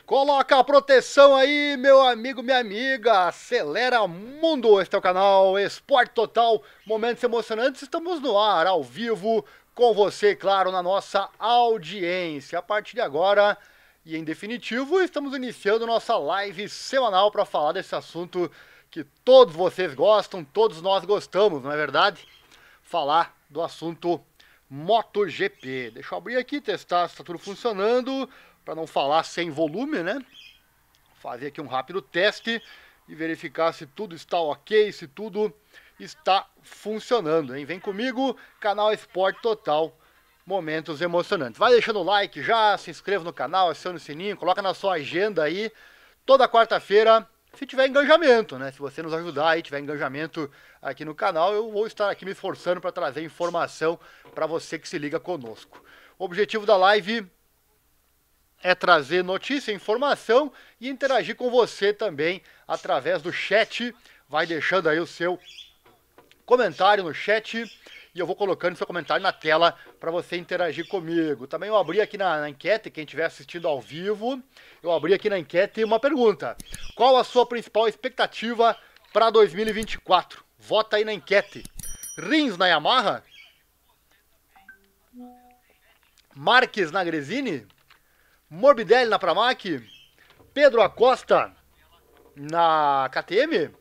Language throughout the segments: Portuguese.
Coloca a proteção aí, meu amigo, minha amiga. Acelera Mundo. Este é o canal Esporte Total. Momentos emocionantes. Estamos no ar, ao vivo, com você, claro, na nossa audiência. A partir de agora, e em definitivo, estamos iniciando nossa live semanal para falar desse assunto que todos vocês gostam, todos nós gostamos, não é verdade? Falar do assunto MotoGP. Deixa eu abrir aqui, testar se está tudo funcionando, para não falar sem volume, né? Fazer aqui um rápido teste e verificar se tudo está ok, se tudo está funcionando, hein? Vem comigo, canal Esporte Total, momentos emocionantes. Vai deixando o like já, se inscreva no canal, acione o sininho, coloca na sua agenda aí, toda quarta-feira, se tiver engajamento, né? Se você nos ajudar e tiver engajamento aqui no canal, eu vou estar aqui me esforçando para trazer informação para você que se liga conosco. O objetivo da live é trazer notícia, informação e interagir com você também através do chat. Vai deixando aí o seu comentário no chat e eu vou colocando seu comentário na tela para você interagir comigo. Também eu abri aqui na enquete, quem estiver assistindo ao vivo, eu abri aqui na enquete uma pergunta. Qual a sua principal expectativa para 2024? Vota aí na enquete. Rins na Yamaha? Marques na Gresini? Morbidelli na Pramac? Pedro Acosta na KTM?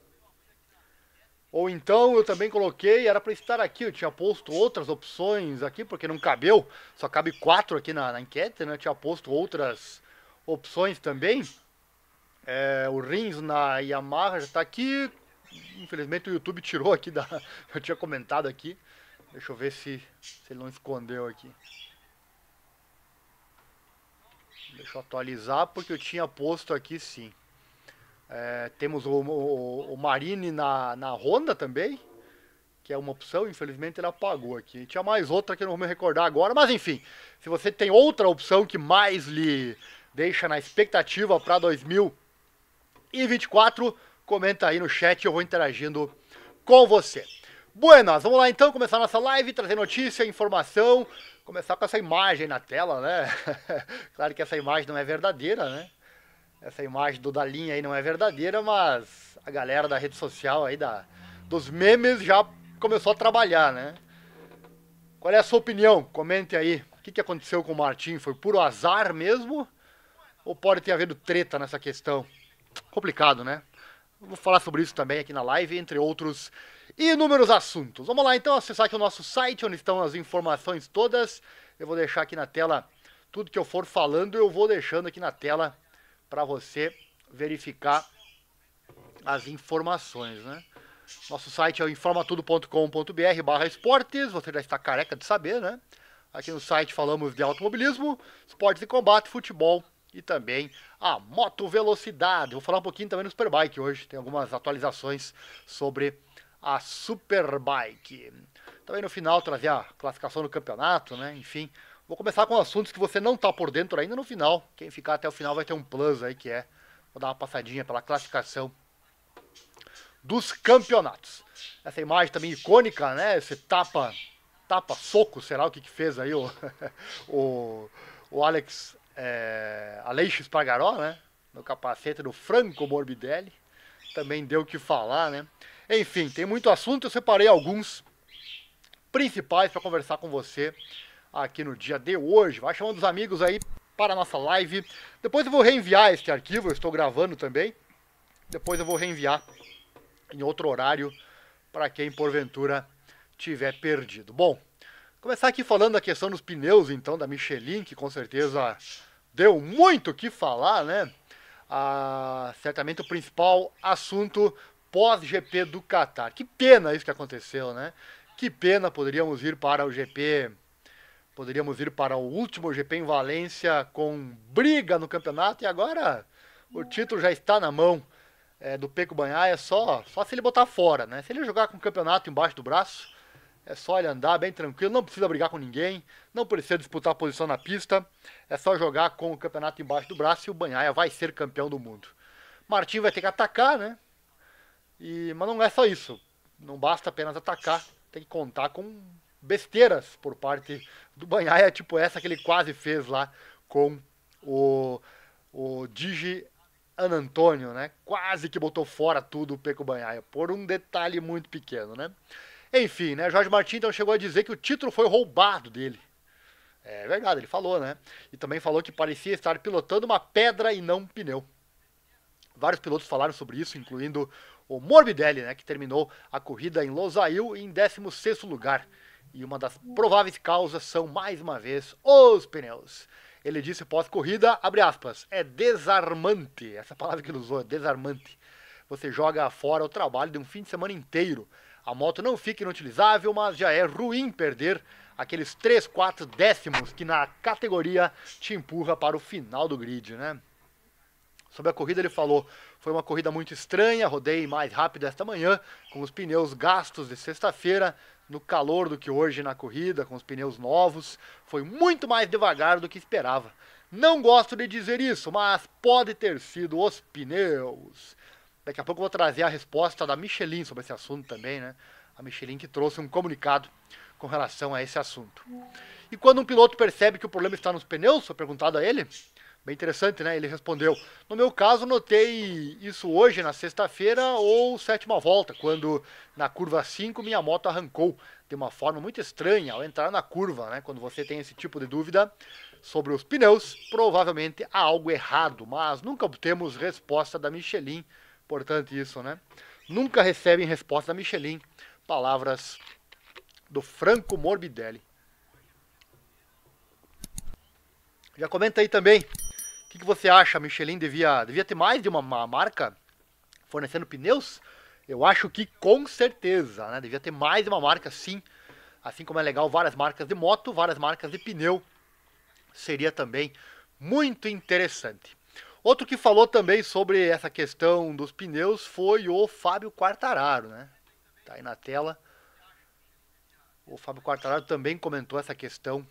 Ou então eu também coloquei, era para estar aqui, eu tinha posto outras opções aqui, porque não cabeu, só cabe 4 aqui na enquete, né? Eu tinha posto outras opções também. O Rins na Yamaha já está aqui, infelizmente o YouTube tirou aqui, eu tinha comentado aqui. Deixa eu ver se ele não escondeu aqui. Deixa eu atualizar, porque eu tinha posto aqui sim. Temos o Marini na Honda também, que é uma opção, infelizmente ele apagou aqui. E tinha mais outra que eu não vou me recordar agora, mas enfim, se você tem outra opção que mais lhe deixa na expectativa para 2024, comenta aí no chat e eu vou interagindo com você. Buenas, vamos lá então, começar nossa live, trazer notícia, informação, começar com essa imagem na tela, né? Claro que essa imagem não é verdadeira, né? Essa imagem do Dalinha aí não é verdadeira, mas a galera da rede social aí, dos memes, já começou a trabalhar, né? Qual é a sua opinião? Comente aí. O que aconteceu com o Martin? Foi puro azar mesmo? Ou pode ter havido treta nessa questão? Complicado, né? Vou falar sobre isso também aqui na live, entre outros inúmeros assuntos. Vamos lá então acessar aqui o nosso site, onde estão as informações todas. Eu vou deixar aqui na tela tudo que eu for falando, eu vou deixando aqui na tela para você verificar as informações, né? Nosso site é o informatudo.com.br/esportes, você já está careca de saber, né? Aqui no site falamos de automobilismo, esportes de combate, futebol e também a motovelocidade. Vou falar um pouquinho também no Superbike hoje, tem algumas atualizações sobre a Superbike. Também no final trazer a classificação do campeonato, né? Enfim, vou começar com assuntos que você não está por dentro ainda no final. Quem ficar até o final vai ter um plus aí, que é... Vou dar uma passadinha pela classificação dos campeonatos. Essa imagem também icônica, né? Esse soco, será o que fez aí o Alex Espargaró, né? No capacete do Franco Morbidelli. Também deu o que falar, né? Enfim, tem muito assunto, eu separei alguns principais para conversar com você aqui no dia de hoje. Vai chamando os amigos aí para a nossa live. Depois eu vou reenviar este arquivo, eu estou gravando também. Depois eu vou reenviar em outro horário para quem porventura tiver perdido. Bom, começar aqui falando da questão dos pneus, então, da Michelin, que com certeza deu muito o que falar, né? Certamente o principal assunto pós-GP do Qatar. Que pena isso que aconteceu, né? Que pena, poderíamos ir para o último GP em Valência com briga no campeonato e agora o título já está na mão do Pecco Bagnaia, só se ele botar fora, né? Se ele jogar com o campeonato embaixo do braço, é só ele andar bem tranquilo, não precisa brigar com ninguém, não precisa disputar a posição na pista, é só jogar com o campeonato embaixo do braço e o Bagnaia vai ser campeão do mundo. Martin vai ter que atacar, né? Mas não é só isso, não basta apenas atacar, tem que contar com besteiras por parte do Bagnaia, tipo essa que ele quase fez lá com o o Digi Anantônio, né? Quase que botou fora tudo o Pecco Bagnaia, por um detalhe muito pequeno, né? Enfim, né? Jorge Martin então chegou a dizer que o título foi roubado dele. É verdade, ele falou, né? E também falou que parecia estar pilotando uma pedra e não um pneu. Vários pilotos falaram sobre isso, incluindo o Morbidelli, né, que terminou a corrida em Losail em 16º lugar. E uma das prováveis causas são, mais uma vez, os pneus. Ele disse pós-corrida, abre aspas, é desarmante, essa palavra que ele usou, é desarmante. Você joga fora o trabalho de um fim de semana inteiro. A moto não fica inutilizável, mas já é ruim perder aqueles 3, 4 décimos que na categoria te empurra para o final do grid, né? Sobre a corrida ele falou, foi uma corrida muito estranha, rodei mais rápido esta manhã, com os pneus gastos de sexta-feira, no calor do que hoje na corrida, com os pneus novos, foi muito mais devagar do que esperava. Não gosto de dizer isso, mas pode ter sido os pneus. Daqui a pouco eu vou trazer a resposta da Michelin sobre esse assunto também, né? A Michelin que trouxe um comunicado com relação a esse assunto. E quando um piloto percebe que o problema está nos pneus, foi perguntado a ele, bem interessante, né? Ele respondeu, no meu caso notei isso hoje na sexta-feira ou sétima volta, quando na curva 5 minha moto arrancou de uma forma muito estranha ao entrar na curva, né? Quando você tem esse tipo de dúvida sobre os pneus, provavelmente há algo errado, mas nunca obtemos resposta da Michelin. Importante isso, né? Nunca recebem resposta da Michelin. Palavras do Franco Morbidelli. Já comenta aí também. O que você acha? A Michelin devia ter mais de uma marca fornecendo pneus? Eu acho que com certeza, né? Devia ter mais de uma marca, sim. Assim como é legal várias marcas de moto, várias marcas de pneu. Seria também muito interessante. Outro que falou também sobre essa questão dos pneus foi o Fábio Quartararo, né? Tá aí na tela. O Fábio Quartararo também comentou essa questão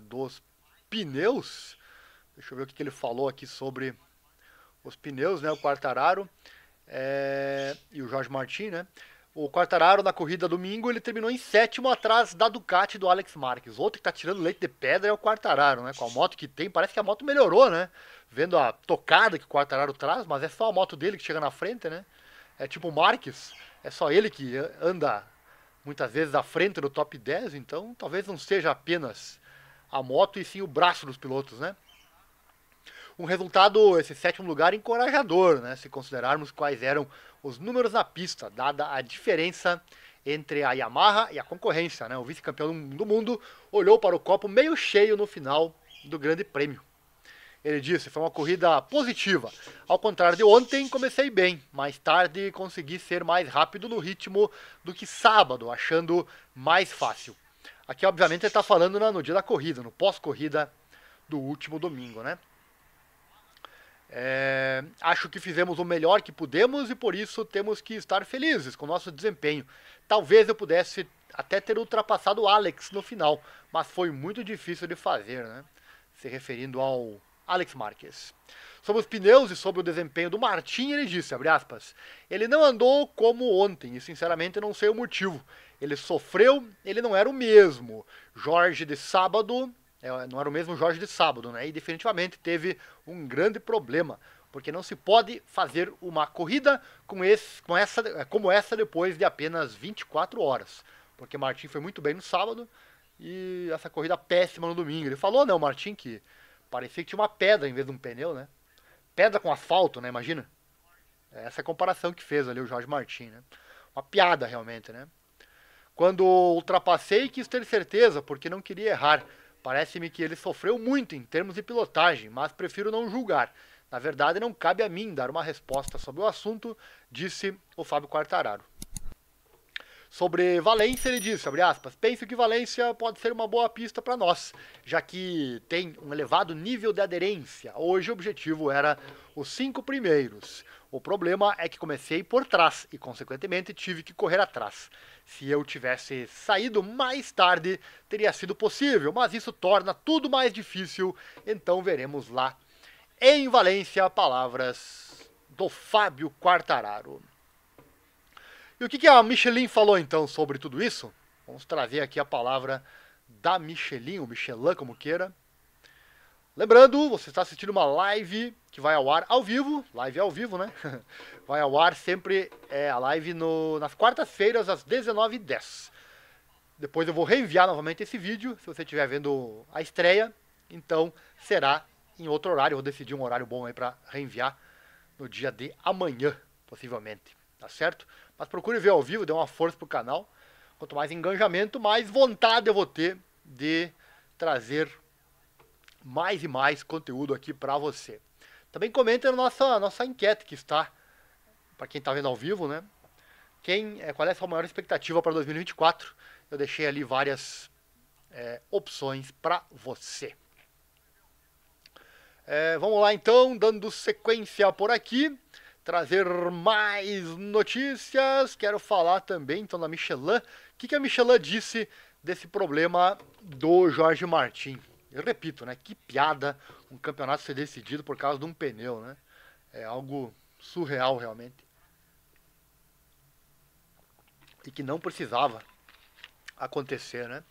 dos pneus. Deixa eu ver o que ele falou aqui sobre os pneus, né? O Quartararo e o Jorge Martin, né? O Quartararo na corrida domingo ele terminou em 7º atrás da Ducati do Alex Marques. Outro que tá tirando leite de pedra é o Quartararo, né? Com a moto que tem, parece que a moto melhorou, né? Vendo a tocada que o Quartararo traz, mas é só a moto dele que chega na frente, né? É tipo o Marques, é só ele que anda muitas vezes à frente do top 10, então talvez não seja apenas a moto e sim o braço dos pilotos, né? Um resultado, esse 7º lugar, encorajador, né? Se considerarmos quais eram os números na pista, dada a diferença entre a Yamaha e a concorrência, né? O vice-campeão do mundo olhou para o copo meio cheio no final do Grande Prêmio. Ele disse, foi uma corrida positiva. Ao contrário de ontem, comecei bem. Mais tarde, consegui ser mais rápido no ritmo do que sábado, achando mais fácil. Aqui, obviamente, ele está falando no dia da corrida, no pós-corrida do último domingo, né? Acho que fizemos o melhor que pudemos e por isso temos que estar felizes com o nosso desempenho. Talvez eu pudesse até ter ultrapassado o Alex no final, mas foi muito difícil de fazer, né? Se referindo ao Alex Marques. Sobre os pneus e sobre o desempenho do Martin, ele disse, abre aspas, ele não andou como ontem e sinceramente não sei o motivo. Ele sofreu, ele não era o mesmo. Jorge de sábado... não era o mesmo Jorge de sábado, né? E definitivamente teve um grande problema, porque não se pode fazer uma corrida como essa depois de apenas 24 horas. Porque Martin foi muito bem no sábado e essa corrida péssima no domingo. Ele falou, né, o Martin, que parecia que tinha uma pedra em vez de um pneu, né? Pedra com asfalto, né? Imagina. Essa é a comparação que fez ali o Jorge Martin, né? Uma piada realmente, né? Quando ultrapassei, quis ter certeza, porque não queria errar. Parece-me que ele sofreu muito em termos de pilotagem, mas prefiro não julgar. Na verdade, não cabe a mim dar uma resposta sobre o assunto, disse o Fábio Quartararo. Sobre Valência, ele disse, abre aspas, penso que Valência pode ser uma boa pista para nós, já que tem um elevado nível de aderência. Hoje o objetivo era os 5 primeiros. O problema é que comecei por trás e, consequentemente, tive que correr atrás. Se eu tivesse saído mais tarde, teria sido possível, mas isso torna tudo mais difícil, então veremos lá. Em Valência, palavras do Fábio Quartararo. E o que a Michelin falou então sobre tudo isso? Vamos trazer aqui a palavra da Michelin, ou Michelin, como queira. Lembrando, você está assistindo uma live que vai ao ar ao vivo, live ao vivo, né? Vai ao ar sempre a live nas quartas-feiras às 19h10. Depois eu vou reenviar novamente esse vídeo, se você estiver vendo a estreia, então será em outro horário, eu vou decidir um horário bom aí para reenviar no dia de amanhã, possivelmente, tá certo? Mas procure ver ao vivo, dê uma força pro canal. Quanto mais engajamento, mais vontade eu vou ter de trazer mais e mais conteúdo aqui para você. Também comenta na nossa enquete que está, para quem está vendo ao vivo, né? Qual é a sua maior expectativa para 2024? Eu deixei ali várias opções para você. Vamos lá então, dando sequência por aqui, trazer mais notícias. Quero falar também então da Michelin. O que a Michelin disse desse problema do Jorge Martin? Eu repito, né? Que piada um campeonato ser decidido por causa de um pneu, né? É algo surreal realmente. E que não precisava acontecer, né?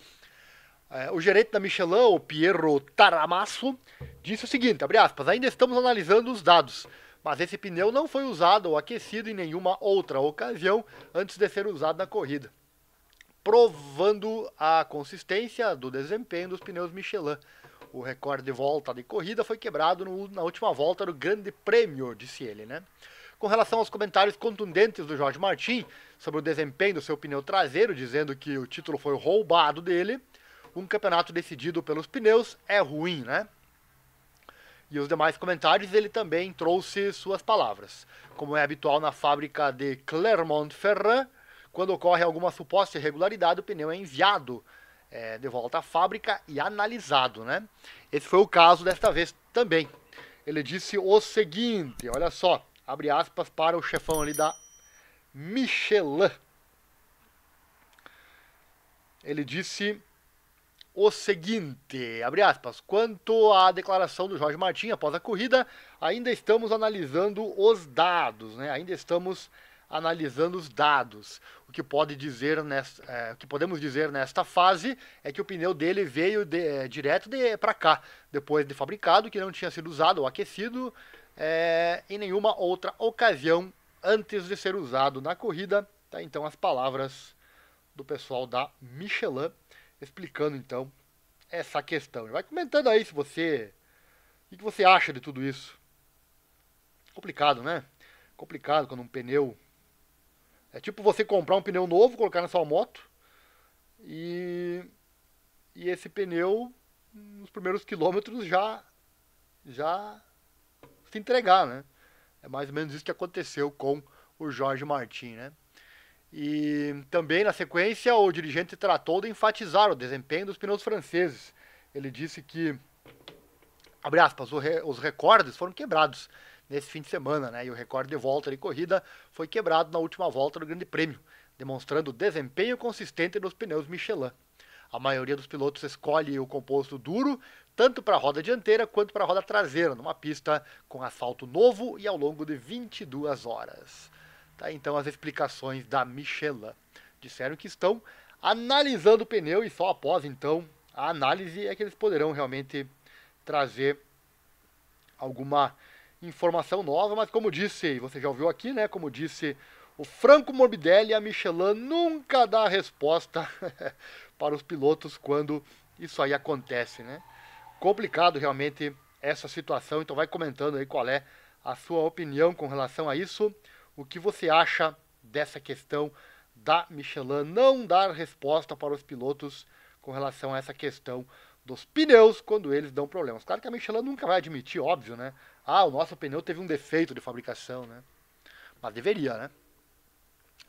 O gerente da Michelin, o Piero Taramasso, disse o seguinte, abre aspas, ainda estamos analisando os dados, mas esse pneu não foi usado ou aquecido em nenhuma outra ocasião antes de ser usado na corrida, provando a consistência do desempenho dos pneus Michelin. O recorde de volta de corrida foi quebrado na última volta do Grande Prêmio, disse ele, né? Com relação aos comentários contundentes do Jorge Martin sobre o desempenho do seu pneu traseiro, dizendo que o título foi roubado dele, um campeonato decidido pelos pneus é ruim, né? E os demais comentários ele também trouxe suas palavras. Como é habitual na fábrica de Clermont-Ferrand, quando ocorre alguma suposta irregularidade, o pneu é enviado de volta à fábrica e analisado, né? Esse foi o caso desta vez também. Ele disse o seguinte, olha só, abre aspas para o chefão ali da Michelin. Ele disse o seguinte, abre aspas, quanto à declaração do Jorge Martin após a corrida, ainda estamos analisando os dados, né? Ainda estamos analisando os dados. O que podemos dizer nesta fase é que o pneu dele veio direto para cá, depois de fabricado, que não tinha sido usado ou aquecido em nenhuma outra ocasião antes de ser usado na corrida. Tá? Então as palavras do pessoal da Michelin explicando então essa questão. Vai comentando aí se você, o que você acha de tudo isso. Complicado, né? Complicado quando um pneu é tipo você comprar um pneu novo, colocar na sua moto e esse pneu nos primeiros quilômetros já se entregar, né? É mais ou menos isso que aconteceu com o Jorge Martin, né? E também, na sequência, o dirigente tratou de enfatizar o desempenho dos pneus franceses. Ele disse que, abre aspas, os recordes foram quebrados nesse fim de semana, né? E o recorde de volta de corrida foi quebrado na última volta do Grande Prêmio, demonstrando o desempenho consistente dos pneus Michelin. A maioria dos pilotos escolhe o composto duro, tanto para a roda dianteira quanto para a roda traseira, numa pista com asfalto novo e ao longo de 22 horas. Tá, então as explicações da Michelin. Disseram que estão analisando o pneu e só após então a análise é que eles poderão realmente trazer alguma informação nova, mas como disse, você já ouviu aqui, né? Como disse o Franco Morbidelli, a Michelin nunca dá resposta para os pilotos quando isso aí acontece, né? Complicado realmente essa situação, então vai comentando aí qual é a sua opinião com relação a isso. O que você acha dessa questão da Michelin não dar resposta para os pilotos com relação a essa questão dos pneus quando eles dão problemas? Claro que a Michelin nunca vai admitir, óbvio, né? Ah, o nosso pneu teve um defeito de fabricação, né? Mas deveria, né?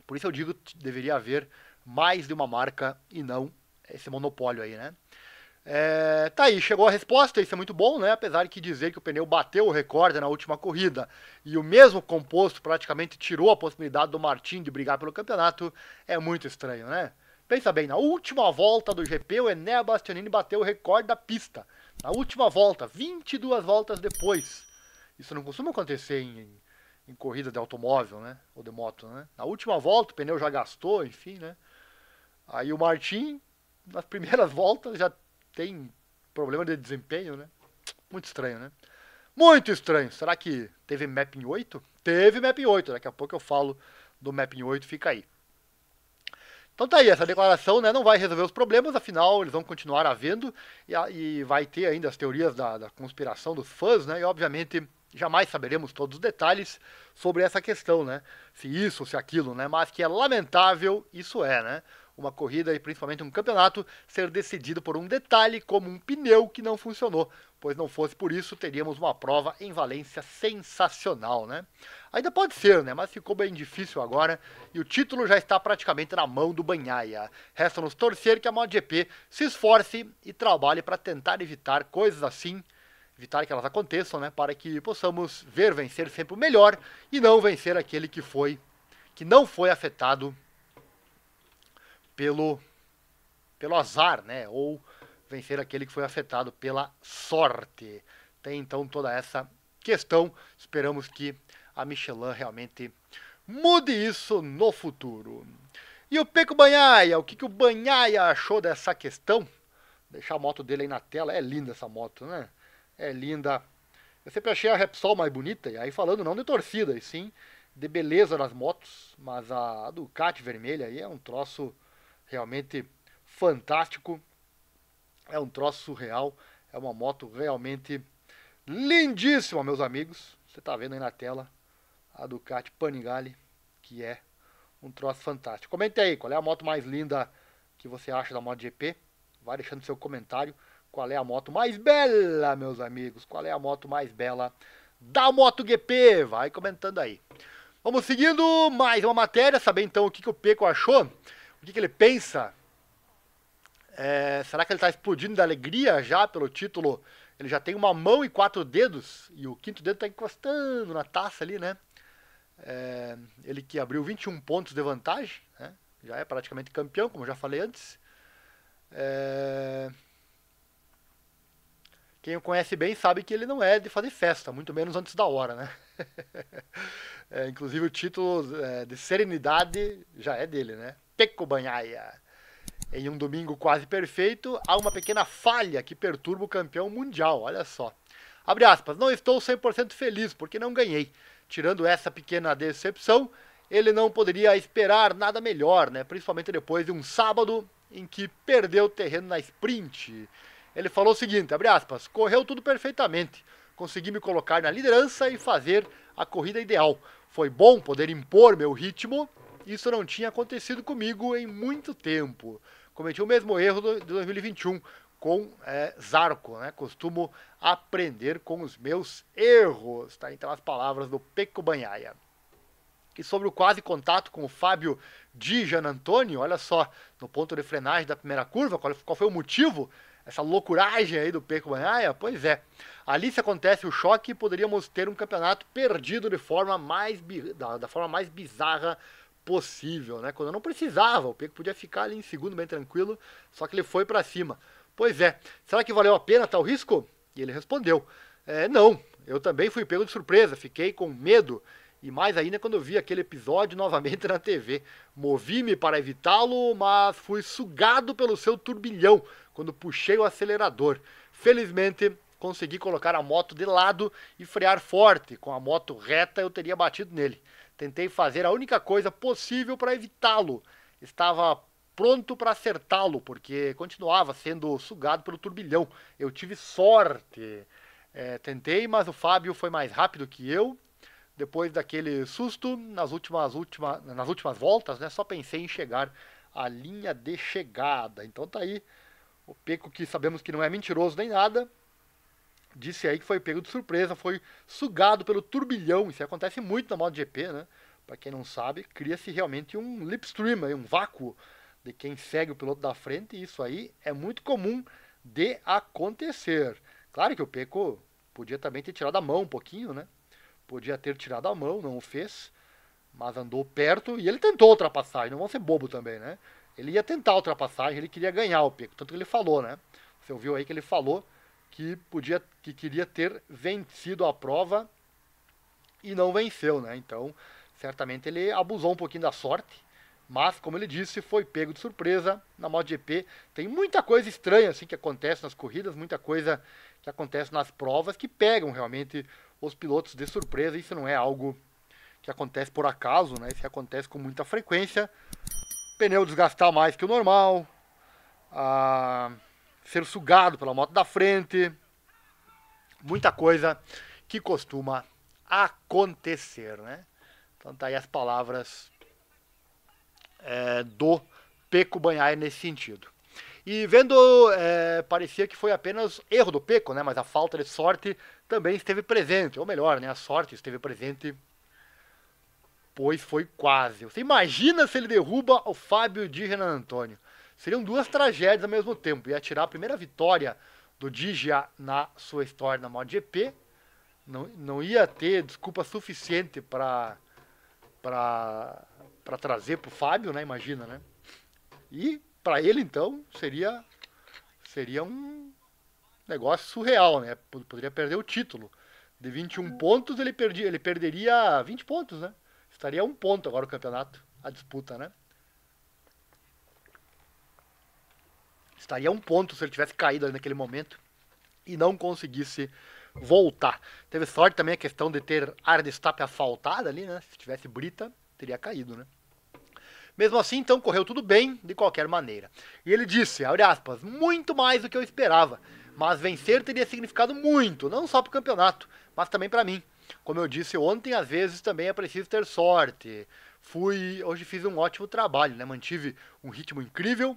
Por isso eu digo que deveria haver mais de uma marca e não esse monopólio aí, né? Tá aí, chegou a resposta, isso é muito bom, né? Apesar de que dizer que o pneu bateu o recorde na última corrida e o mesmo composto praticamente tirou a possibilidade do Martin de brigar pelo campeonato, é muito estranho, né? Pensa bem, na última volta do GP, o Enea Bastianini bateu o recorde da pista. Na última volta, 22 voltas depois. Isso não costuma acontecer em corrida de automóvel, né? Ou de moto, né? Na última volta, o pneu já gastou, enfim, né? Aí o Martin, nas primeiras voltas, já tem problema de desempenho, né? Muito estranho, né? Muito estranho. Será que teve Mapping 8? Teve Mapping 8. Daqui a pouco eu falo do Mapping 8, fica aí. Então tá aí, essa declaração, né, não vai resolver os problemas, afinal eles vão continuar havendo e vai ter ainda as teorias da conspiração dos fãs, né, e obviamente jamais saberemos todos os detalhes sobre essa questão, né, se isso ou se aquilo, né, mas que é lamentável, isso é, né, uma corrida e principalmente um campeonato ser decidido por um detalhe como um pneu que não funcionou, pois não fosse por isso teríamos uma prova em Valência sensacional, né. Ainda pode ser, né, mas ficou bem difícil agora e o título já está praticamente na mão do Bagnaia. Resta-nos torcer que a MotoGP se esforce e trabalhe para tentar evitar coisas assim, evitar que elas aconteçam, né, para que possamos ver vencer sempre o melhor e não vencer aquele que não foi afetado pelo azar, né, ou vencer aquele que foi afetado pela sorte. Tem então toda essa questão, esperamos que a Michelin realmente mude isso no futuro. E o Pecco Bagnaia, o que o Bagnaia achou dessa questão? Vou deixar a moto dele aí na tela, é linda essa moto, né? É linda. Eu sempre achei a Repsol mais bonita, e aí falando não de torcida, e sim de beleza das motos, mas a Ducati vermelha aí é um troço realmente fantástico, é um troço surreal, é uma moto realmente lindíssima, meus amigos. Você tá vendo aí na tela a Ducati Panigale, que é um troço fantástico. Comente aí, qual é a moto mais linda que você acha da MotoGP? Vai deixando seu comentário. Qual é a moto mais bela, meus amigos? Qual é a moto mais bela da MotoGP? Vai comentando aí. Vamos seguindo mais uma matéria, saber então o que o Pecco achou, o que ele pensa. Será que ele está explodindo de alegria já pelo título? Ele já tem uma mão e 4 dedos, e o quinto dedo está encostando na taça ali, né? Ele que abriu 21 pontos de vantagem, né? Já é praticamente campeão, como eu já falei antes. Quem o conhece bem sabe que ele não é de fazer festa, muito menos antes da hora, né? Inclusive o título de serenidade já é dele, né? Pecco Bagnaia. Em um domingo quase perfeito, há uma pequena falha que perturba o campeão mundial, olha só. Abre aspas, não estou 100% feliz porque não ganhei. Tirando essa pequena decepção, ele não poderia esperar nada melhor, né? Principalmente depois de um sábado em que perdeu terreno na sprint. Ele falou o seguinte, abre aspas, correu tudo perfeitamente. Consegui me colocar na liderança e fazer a corrida ideal. Foi bom poder impor meu ritmo. Isso não tinha acontecido comigo em muito tempo. Cometi o mesmo erro de 2021 com Zarco, né? Costumo aprender com os meus erros. Tá? Então as palavras do Pecco Bagnaia. E sobre o quase contato com o Fábio Di Giannantonio, olha só, no ponto de frenagem da primeira curva, qual foi o motivo? Essa loucuragem aí do Pecco Bagnaia? Pois é, ali se acontece o choque, poderíamos ter um campeonato perdido da forma mais bizarra possível, né? Quando não precisava, o Pecco podia ficar ali em segundo bem tranquilo, só que ele foi para cima. Pois é, será que valeu a pena tal risco? E ele respondeu, não, eu também fui pego de surpresa, fiquei com medo, e mais ainda quando eu vi aquele episódio novamente na TV. Movi-me para evitá-lo, mas fui sugado pelo seu turbilhão quando puxei o acelerador. Felizmente, consegui colocar a moto de lado e frear forte. Com a moto reta, eu teria batido nele. Tentei fazer a única coisa possível para evitá-lo. Estava pronto para acertá-lo, porque continuava sendo sugado pelo turbilhão. Eu tive sorte. Tentei, mas o Fábio foi mais rápido que eu. Depois daquele susto, nas últimas voltas, né, só pensei em chegar à linha de chegada. Então tá aí o Pecco, que sabemos que não é mentiroso nem nada, disse aí que foi pego de surpresa, foi sugado pelo turbilhão. Isso acontece muito na MotoGP, né? Para quem não sabe, cria-se realmente um slipstream, um vácuo de quem segue o piloto da frente, e isso aí é muito comum de acontecer. Claro que o Pecco podia também ter tirado a mão um pouquinho, né? Podia ter tirado a mão, não o fez, mas andou perto e ele tentou a ultrapassagem, não vão ser bobo também, né? Ele ia tentar a ultrapassagem, ele queria ganhar o Pecco, tanto que ele falou, né? Você ouviu aí que ele falou que queria ter vencido a prova e não venceu, né? Então, certamente ele abusou um pouquinho da sorte Mas, como ele disse, foi pego de surpresa na MotoGP. Tem muita coisa estranha assim que acontece nas corridas, muita coisa que acontece nas provas que pegam realmente os pilotos de surpresa. Isso não é algo que acontece por acaso, né? Isso acontece com muita frequência. Pneu desgastar mais que o normal, ser sugado pela moto da frente, muita coisa que costuma acontecer, né? Então tá aí as palavras do Pecco Bagnaia nesse sentido. E vendo, parecia que foi apenas erro do Pecco, né? Mas a falta de sorte também esteve presente, ou melhor, né? A sorte esteve presente, pois foi quase. Você imagina se ele derruba o Fábio Di Renan Antônio? Seriam duas tragédias ao mesmo tempo. Ia tirar a primeira vitória do Digia na sua história na MotoGP. Não ia ter desculpa suficiente para trazer pro Fábio, né? Imagina, né? E para ele, então, seria um negócio surreal, né? Poderia perder o título. De 21 pontos, ele perderia 20 pontos, né? Estaria 1 ponto agora o campeonato, a disputa, né? Estaria 1 ponto se ele tivesse caído ali naquele momento e não conseguisse voltar. Teve sorte também a questão de ter área de escape asfaltada ali, né? Se tivesse brita, teria caído, né? Mesmo assim, então, correu tudo bem, de qualquer maneira. E ele disse, abre aspas, muito mais do que eu esperava, mas vencer teria significado muito, não só para o campeonato, mas também para mim. Como eu disse ontem, às vezes também é preciso ter sorte. Hoje fiz um ótimo trabalho, né? Mantive um ritmo incrível,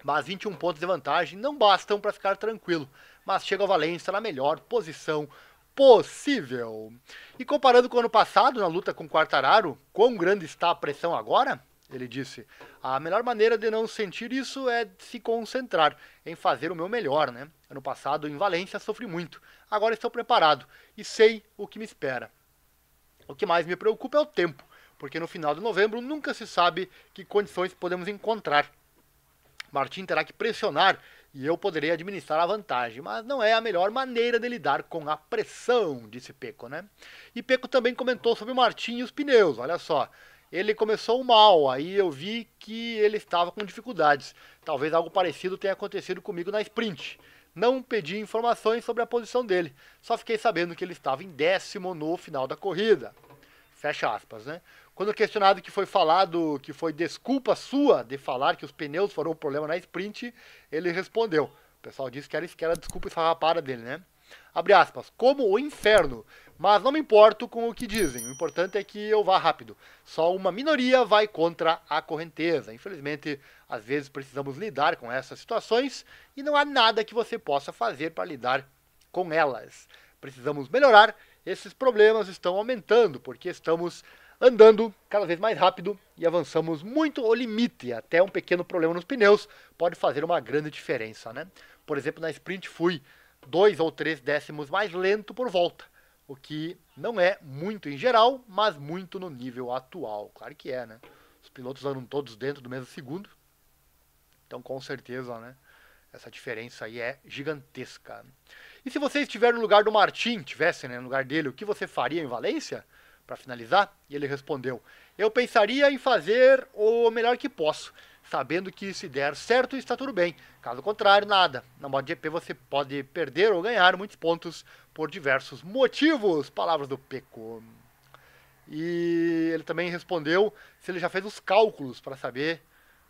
mas 21 pontos de vantagem não bastam para ficar tranquilo, mas chega ao Valência na melhor posição possível. E comparando com o ano passado, na luta com o Quartararo, quão grande está a pressão agora? Ele disse, a melhor maneira de não sentir isso é se concentrar em fazer o meu melhor, né? Ano passado, em Valência, sofri muito. Agora estou preparado e sei o que me espera. O que mais me preocupa é o tempo, porque no final de novembro nunca se sabe que condições podemos encontrar. Martin terá que pressionar e eu poderei administrar a vantagem, mas não é a melhor maneira de lidar com a pressão, disse Pecco, né? E Pecco também comentou sobre o Martin e os pneus, olha só. Ele começou mal, aí eu vi que ele estava com dificuldades. Talvez algo parecido tenha acontecido comigo na sprint. Não pedi informações sobre a posição dele, só fiquei sabendo que ele estava em 10º no final da corrida. Fecha aspas, né? Quando questionado que foi falado que foi desculpa sua de falar que os pneus foram o problema na sprint, ele respondeu. O pessoal disse que era desculpa esfarrapada dele, né? Abre aspas, como o inferno, mas não me importo com o que dizem, o importante é que eu vá rápido. Só uma minoria vai contra a correnteza. Infelizmente, às vezes precisamos lidar com essas situações e não há nada que você possa fazer para lidar com elas. Precisamos melhorar, esses problemas estão aumentando porque estamos andando cada vez mais rápido e avançamos muito ao limite. Até um pequeno problema nos pneus pode fazer uma grande diferença, né? Por exemplo, na sprint fui 2 ou 3 décimos mais lento por volta, o que não é muito em geral, mas muito no nível atual. Claro que é, né? Os pilotos andam todos dentro do mesmo segundo, então com certeza, né? Essa diferença aí é gigantesca. E se você estiver no lugar do Martin, tivesse, né, no lugar dele, o que você faria em Valência? Para finalizar, e ele respondeu, eu pensaria em fazer o melhor que posso, sabendo que se der certo está tudo bem, caso contrário, nada. Na MotoGP você pode perder ou ganhar muitos pontos por diversos motivos, palavras do Pecco. E ele também respondeu se ele já fez os cálculos para saber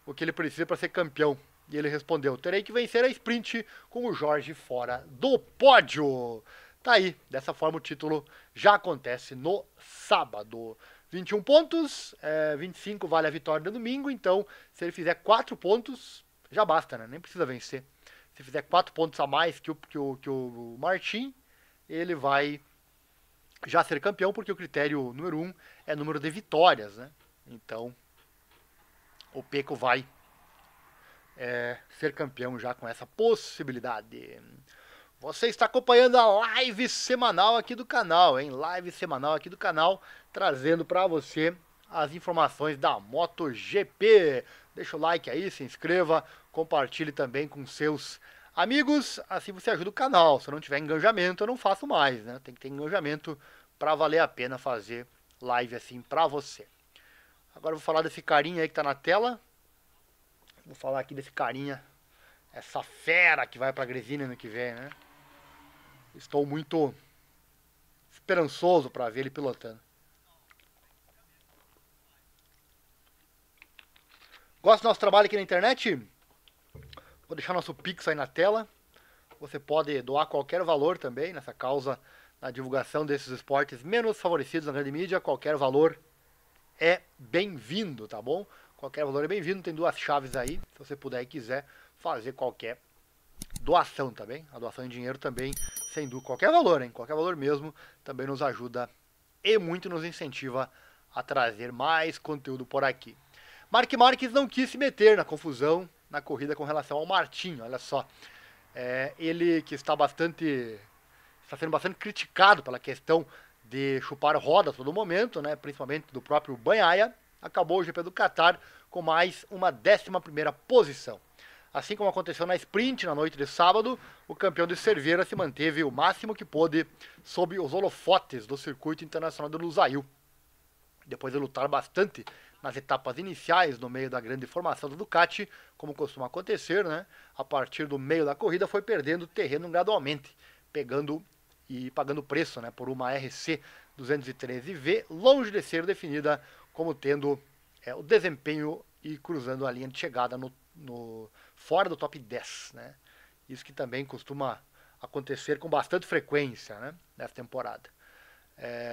o que ele precisa para ser campeão. E ele respondeu, terei que vencer a sprint com o Jorge fora do pódio. Tá aí, dessa forma o título já acontece no sábado. 21 pontos, 25 vale a vitória no domingo, então se ele fizer 4 pontos, já basta, né? Nem precisa vencer. Se fizer 4 pontos a mais que o Martin, ele vai já ser campeão, porque o critério número 1 é número de vitórias, né? Então, o Pecco vai ser campeão já com essa possibilidade. Você está acompanhando a live semanal aqui do canal, hein? Live semanal aqui do canal, trazendo para você as informações da MotoGP. Deixa o like aí, se inscreva, compartilhe também com seus amigos, assim você ajuda o canal. Se não tiver engajamento, eu não faço mais, né? Tem que ter engajamento para valer a pena fazer live assim para você. Agora eu vou falar desse carinha aí que tá na tela. Vou falar aqui desse carinha, essa fera que vai pra Gresini ano que vem, né? Estou muito esperançoso para ver ele pilotando. Gosta do nosso trabalho aqui na internet? Vou deixar nosso Pix aí na tela. Você pode doar qualquer valor também nessa causa, na divulgação desses esportes menos favorecidos na grande mídia. Qualquer valor é bem-vindo, tá bom? Qualquer valor é bem-vindo. Tem duas chaves aí, se você puder e quiser fazer qualquer doação, tá bem? A doação em dinheiro também, sem dúvida, qualquer valor, hein? Qualquer valor mesmo, também nos ajuda e muito nos incentiva a trazer mais conteúdo por aqui. Marc Marques não quis se meter na confusão na corrida com relação ao Martin, olha só. Ele que está sendo bastante criticado pela questão de chupar roda a todo momento, né, principalmente do próprio Bagnaia, acabou o GP do Qatar com mais uma 11ª posição. Assim como aconteceu na sprint na noite de sábado, o campeão de Cervera se manteve o máximo que pôde sob os holofotes do circuito internacional de Lusail. Depois de lutar bastante nas etapas iniciais no meio da grande formação do Ducati, como costuma acontecer, né? A partir do meio da corrida foi perdendo terreno gradualmente, pegando e pagando preço, né, por uma RC 213V, longe de ser definida como tendo o desempenho e cruzando a linha de chegada fora do top 10, né? Isso que também costuma acontecer com bastante frequência, né, nessa temporada.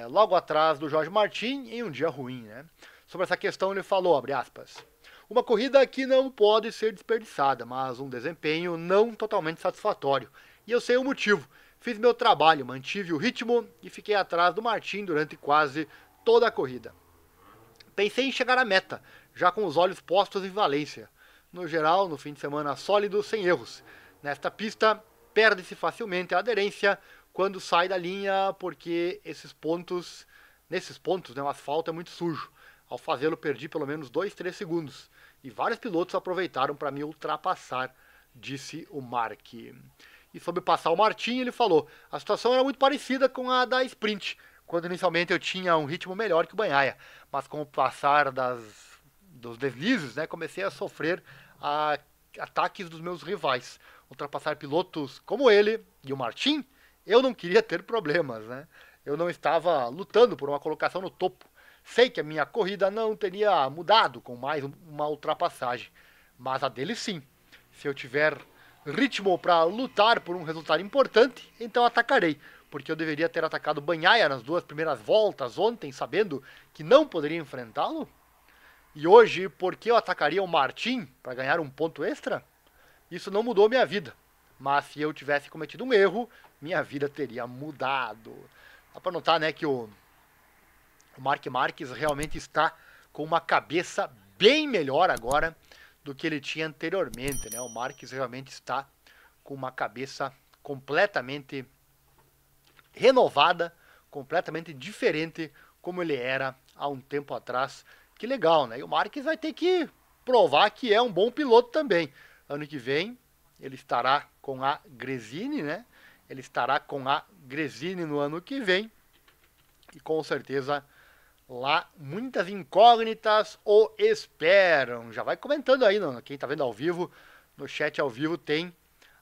Logo atrás do Jorge Martin em um dia ruim, né? Sobre essa questão ele falou, abre aspas, uma corrida que não pode ser desperdiçada, mas um desempenho não totalmente satisfatório. E eu sei o motivo. Fiz meu trabalho, mantive o ritmo e fiquei atrás do Martin durante quase toda a corrida. Pensei em chegar à meta, já com os olhos postos em Valência. No geral, no fim de semana sólido, sem erros. Nesta pista, perde-se facilmente a aderência quando sai da linha, porque nesses pontos, né, o asfalto é muito sujo. Ao fazê-lo, perdi pelo menos 2-3 segundos. E vários pilotos aproveitaram para me ultrapassar, disse o Marc. E sobre passar o Martin, ele falou, a situação era muito parecida com a da sprint, quando inicialmente eu tinha um ritmo melhor que o Bagnaia. Mas com o passar dos deslizes, né, comecei a sofrer ataques dos meus rivais. Ultrapassar pilotos como ele e o Martin, eu não queria ter problemas, né? Eu não estava lutando por uma colocação no topo. Sei que a minha corrida não teria mudado com mais uma ultrapassagem, mas a dele sim. Se eu tiver ritmo para lutar por um resultado importante, então atacarei, porque eu deveria ter atacado Bagnaia nas 2 primeiras voltas ontem, sabendo que não poderia enfrentá-lo? E hoje, por que eu atacaria o Martin para ganhar um ponto extra? Isso não mudou minha vida, mas se eu tivesse cometido um erro, minha vida teria mudado. Dá para notar, né, que o Marc Marques realmente está com uma cabeça bem melhor agora do que ele tinha anteriormente, né? O Marques realmente está com uma cabeça completamente renovada, completamente diferente como ele era há um tempo atrás. Que legal, né? E o Marques vai ter que provar que é um bom piloto também. Ano que vem ele estará com a Gresini, né? Ele estará com a Gresini no ano que vem e com certeza lá muitas incógnitas o esperam. Já vai comentando aí, quem tá vendo ao vivo, no chat ao vivo tem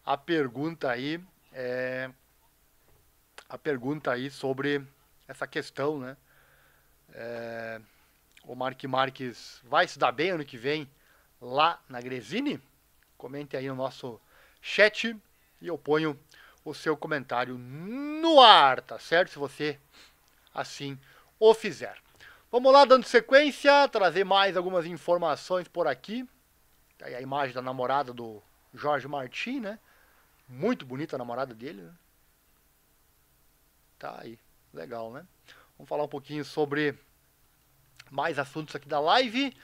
a pergunta aí, sobre essa questão, né? O Marc Marques vai se dar bem ano que vem lá na Gresini? Comente aí no nosso chat e eu ponho o seu comentário no ar, tá certo? Se você assim o fizer. Vamos lá, dando sequência, trazer mais algumas informações por aqui. Tá aí a imagem da namorada do Jorge Martin, né? Muito bonita a namorada dele, né? Tá aí, legal, né? Vamos falar um pouquinho sobre mais assuntos aqui da live.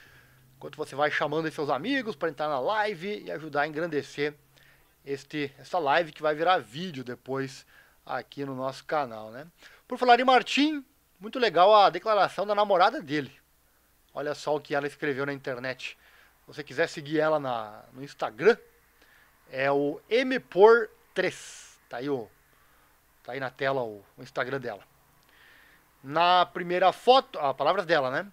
Enquanto você vai chamando aí seus amigos para entrar na live e ajudar a engrandecer essa live que vai virar vídeo depois aqui no nosso canal, né? Por falar em Martin, muito legal a declaração da namorada dele. Olha só o que ela escreveu na internet. Se você quiser seguir ela no Instagram, é o mpor3. Tá aí na tela o Instagram dela. Na primeira foto, palavras dela, né?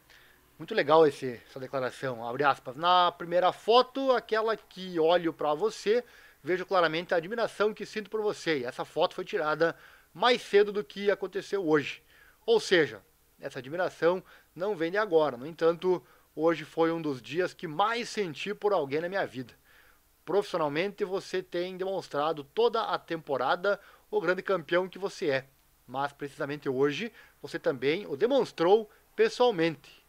Muito legal essa declaração, abre aspas. Na primeira foto, aquela que olho para você, vejo claramente a admiração que sinto por você. E essa foto foi tirada mais cedo do que aconteceu hoje. Ou seja, essa admiração não vem de agora. No entanto, hoje foi um dos dias que mais senti por alguém na minha vida. Profissionalmente, você tem demonstrado toda a temporada o grande campeão que você é. Mas precisamente hoje, você também o demonstrou pessoalmente.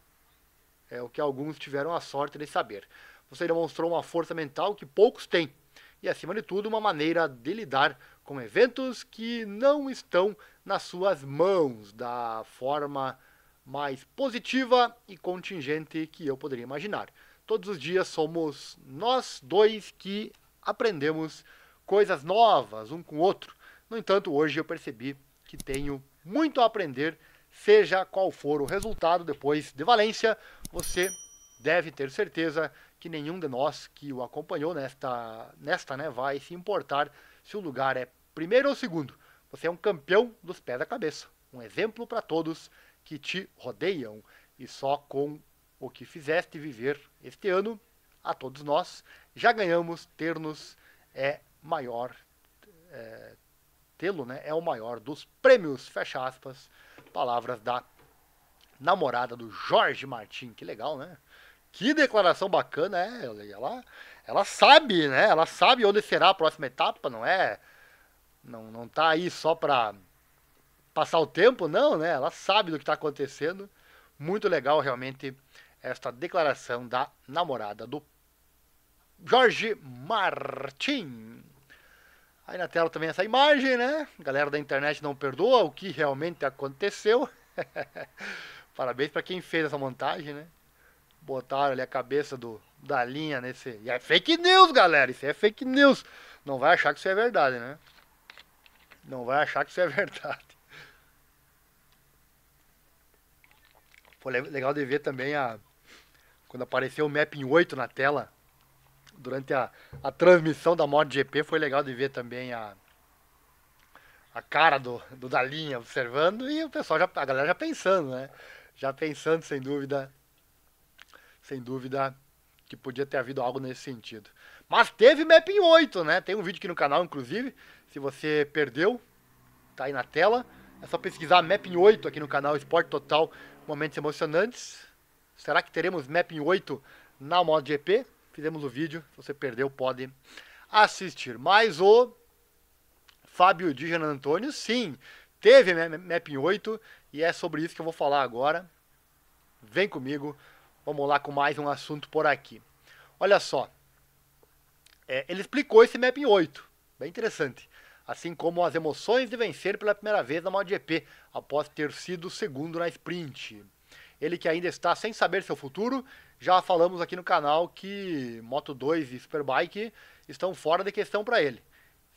É o que alguns tiveram a sorte de saber. Você demonstrou uma força mental que poucos têm. E, acima de tudo, uma maneira de lidar com eventos que não estão nas suas mãos da forma mais positiva e contingente que eu poderia imaginar. Todos os dias somos nós dois que aprendemos coisas novas um com o outro. No entanto, hoje eu percebi que tenho muito a aprender, seja qual for o resultado depois de Valência. Você deve ter certeza que nenhum de nós que o acompanhou nesta né, vai se importar se o lugar é primeiro ou segundo. Você é um campeão dos pés da cabeça, um exemplo para todos que te rodeiam, e só com o que fizeste viver este ano, a todos nós, já ganhamos. Ter-nos é maior, tê-lo, né, é o maior dos prêmios, fecha aspas, palavras da namorada do Jorge Martin. Que legal, né? Que declaração bacana, ela sabe, né? Ela sabe onde será a próxima etapa, não é? Não tá aí só pra passar o tempo, não, né? Ela sabe do que tá acontecendo. Muito legal, realmente, esta declaração da namorada do Jorge Martin. Aí na tela também essa imagem, né? A galera da internet não perdoa o que realmente aconteceu. Parabéns para quem fez essa montagem, né? Botaram ali a cabeça da linha nesse... E é fake news, galera! Isso é fake news! Não vai achar que isso é verdade, né? Não vai achar que isso é verdade. Foi legal de ver também quando apareceu o Mapping 8 na tela, durante a transmissão da MotoGP, foi legal de ver também a cara do Dalinha observando, e o pessoal, a galera já pensando, né? Já pensando, sem dúvida, que podia ter havido algo nesse sentido. Mas teve Mapping 8, né? Tem um vídeo aqui no canal, inclusive, se você perdeu, tá aí na tela. É só pesquisar Mapping 8 aqui no canal Esporte Total, Momentos Emocionantes. Será que teremos Mapping 8 na MotoGP? Fizemos o vídeo, se você perdeu pode assistir. Mas o Fábio Di Giannantonio, sim, teve Mapping 8, e é sobre isso que eu vou falar agora. Vem comigo, vamos lá com mais um assunto por aqui. Olha só, ele explicou esse Mapping 8, bem interessante. Assim como as emoções de vencer pela primeira vez na MotoGP, após ter sido segundo na sprint. Ele que ainda está sem saber seu futuro, já falamos aqui no canal que Moto2 e Superbike estão fora de questão para ele.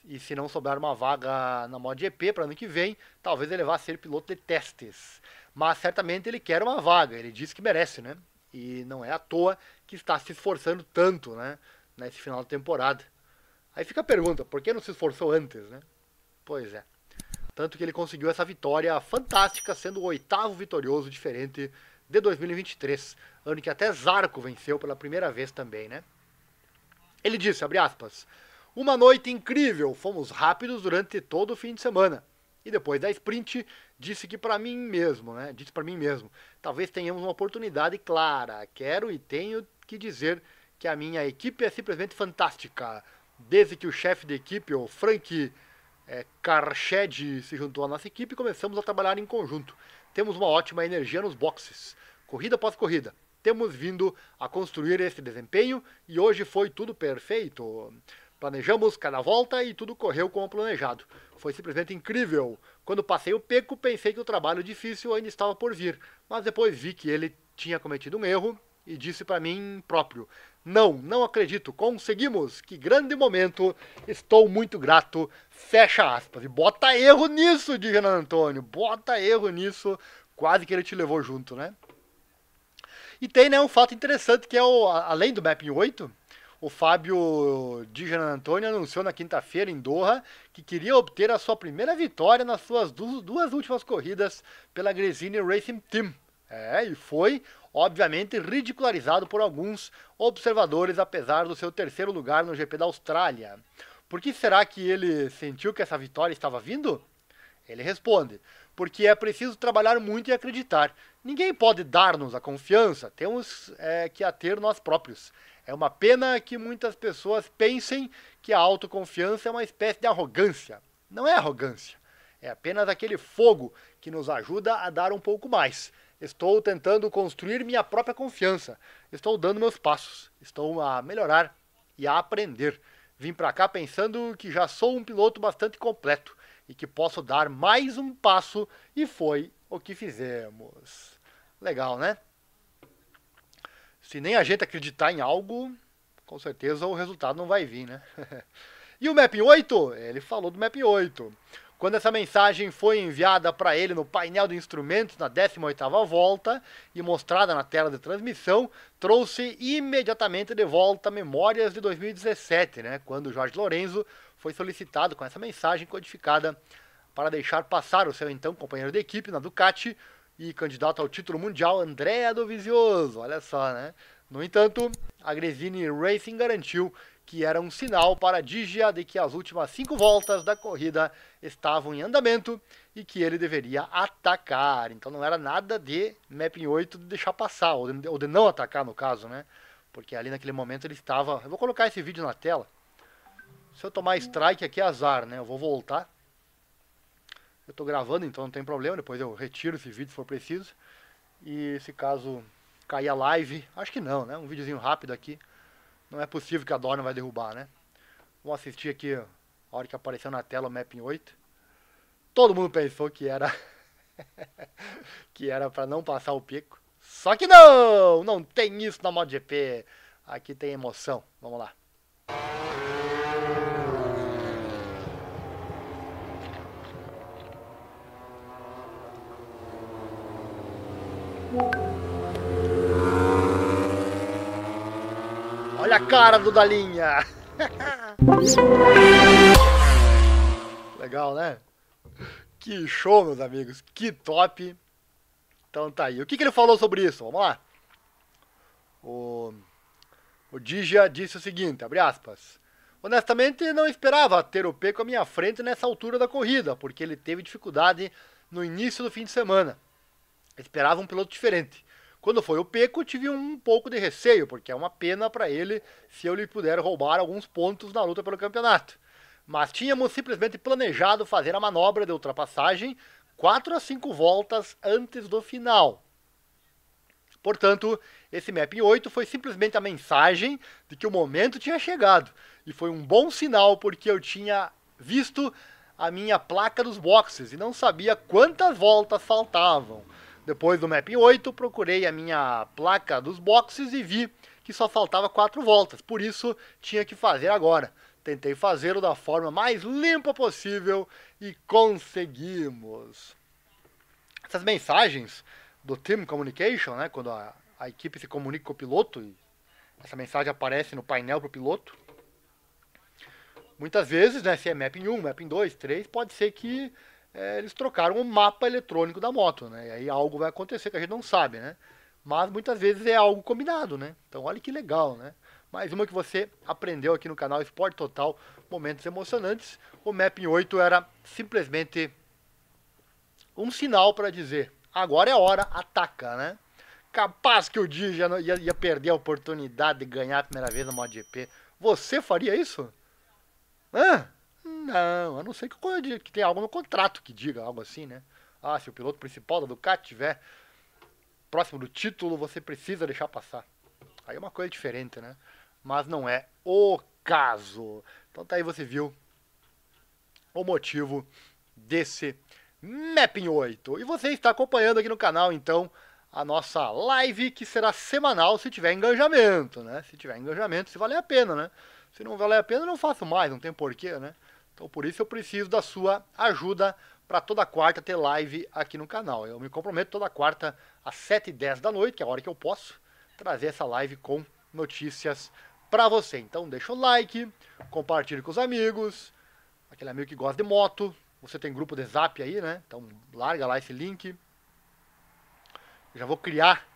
E se não sobrar uma vaga na MotoGP para ano que vem, talvez ele vá ser piloto de testes. Mas certamente ele quer uma vaga, ele disse que merece, né? E não é à toa que está se esforçando tanto, né, nesse final de temporada. Aí fica a pergunta, por que não se esforçou antes, né? Pois é. Tanto que ele conseguiu essa vitória fantástica, sendo o 8º vitorioso diferente de 2023. Ano que até Zarco venceu pela primeira vez também, né? Ele disse, abre aspas, uma noite incrível, fomos rápidos durante todo o fim de semana. E depois da sprint, disse para mim mesmo, talvez tenhamos uma oportunidade clara. Quero e tenho que dizer que a minha equipe é simplesmente fantástica. Desde que o chefe de equipe, o Frank Karched, se juntou à nossa equipe, começamos a trabalhar em conjunto. Temos uma ótima energia nos boxes, corrida após corrida. Temos vindo a construir esse desempenho e hoje foi tudo perfeito. Planejamos cada volta e tudo correu como planejado. Foi simplesmente incrível. Quando passei o Peco, pensei que o trabalho difícil ainda estava por vir, mas depois vi que ele tinha cometido um erro e disse para mim próprio, não acredito, conseguimos, que grande momento, estou muito grato, fecha aspas. E bota erro nisso, diz Renan Antônio, bota erro nisso, quase que ele te levou junto, né? E tem, né, um fato interessante que é, além do Mapping 8, o Fábio Di Giannantonio anunciou na quinta-feira em Doha que queria obter a sua primeira vitória nas suas duas últimas corridas pela Gresini Racing Team. E foi, obviamente, ridicularizado por alguns observadores, apesar do seu terceiro lugar no GP da Austrália. Por que será que ele sentiu que essa vitória estava vindo? Ele responde, porque é preciso trabalhar muito e acreditar. Ninguém pode dar-nos a confiança, temos que a ter nós próprios. É uma pena que muitas pessoas pensem que a autoconfiança é uma espécie de arrogância. Não é arrogância, é apenas aquele fogo que nos ajuda a dar um pouco mais. Estou tentando construir minha própria confiança, estou dando meus passos, estou a melhorar e a aprender. Vim para cá pensando que já sou um piloto bastante completo e que posso dar mais um passo, e foi o que fizemos. Legal, né? Se nem a gente acreditar em algo, com certeza o resultado não vai vir, né? E o Mapping 8? Ele falou do Mapping 8. Quando essa mensagem foi enviada para ele no painel de instrumentos na 18ª volta e mostrada na tela de transmissão, trouxe imediatamente de volta memórias de 2017, né, quando o Jorge Lorenzo foi solicitado com essa mensagem codificada para deixar passar o seu então companheiro de equipe na Ducati e candidato ao título mundial Andrea Dovizioso, olha só, né? No entanto, a Gresini Racing garantiu que era um sinal para a Digia de que as últimas 5 voltas da corrida estavam em andamento e que ele deveria atacar. Então não era nada de Mapping 8 de deixar passar, ou de não atacar no caso, né? Porque ali naquele momento ele estava... Eu vou colocar esse vídeo na tela. Se eu tomar strike aqui é azar, né? Eu vou voltar. Eu estou gravando, então não tem problema. Depois eu retiro esse vídeo se for preciso. E se caso cair a live... Acho que não, né? Um videozinho rápido aqui. Não é possível que a Dorna vai derrubar, né? Vamos assistir aqui a hora que apareceu na tela o Mapping 8. Todo mundo pensou que era que era para não passar o pico. Só que não! Não tem isso na MotoGP. Aqui tem emoção. Vamos lá. Olha a cara do Dalinha! Legal, né? Que show, meus amigos. Que top. Então tá aí. O que ele falou sobre isso? Vamos lá. O Digia disse o seguinte, abre aspas. Honestamente, não esperava ter o Pecco à minha frente nessa altura da corrida, porque ele teve dificuldade no início do fim de semana. Esperava um piloto diferente. Quando foi o Pecco, tive um pouco de receio, porque é uma pena para ele se eu lhe puder roubar alguns pontos na luta pelo campeonato. Mas tínhamos simplesmente planejado fazer a manobra de ultrapassagem 4 a 5 voltas antes do final. Portanto, esse Mapping 8 foi simplesmente a mensagem de que o momento tinha chegado. E foi um bom sinal porque eu tinha visto a minha placa dos boxes e não sabia quantas voltas faltavam. Depois do Mapping 8, procurei a minha placa dos boxes e vi que só faltava 4 voltas. Por isso, tinha que fazer agora. Tentei fazê-lo da forma mais limpa possível e conseguimos. Essas mensagens do Team Communication, né, quando a equipe se comunica com o piloto, e essa mensagem aparece no painel para o piloto. Muitas vezes, né, se é Mapping 1, Mapping 2, 3, pode ser que eles trocaram o mapa eletrônico da moto, né? E aí algo vai acontecer que a gente não sabe, né? Mas muitas vezes é algo combinado, né? Então olha que legal, né? Mais uma que você aprendeu aqui no canal Esporte Total, momentos emocionantes. O Mapping 8 era simplesmente um sinal para dizer, agora é a hora, ataca, né? Capaz que o Digia ia perder a oportunidade de ganhar a primeira vez na MotoGP. Você faria isso? Hã? Não, a não ser que tenha algo no contrato que diga algo assim, né? Ah, se o piloto principal da Ducati estiver próximo do título, você precisa deixar passar. Aí é uma coisa diferente, né? Mas não é o caso. Então tá aí, você viu o motivo desse Mapping 8. E você está acompanhando aqui no canal, então, a nossa live, que será semanal se tiver engajamento, né? Se tiver engajamento, se valer a pena, né? Se não valer a pena, eu não faço mais, não tem porquê, né? Então, por isso eu preciso da sua ajuda para toda quarta ter live aqui no canal. Eu me comprometo toda quarta às 7h10 da noite, que é a hora que eu posso, trazer essa live com notícias para você. Então, deixa o like, compartilhe com os amigos, aquele amigo que gosta de moto. Você tem grupo de Zap aí, né? Então, larga lá esse link. Já vou criar.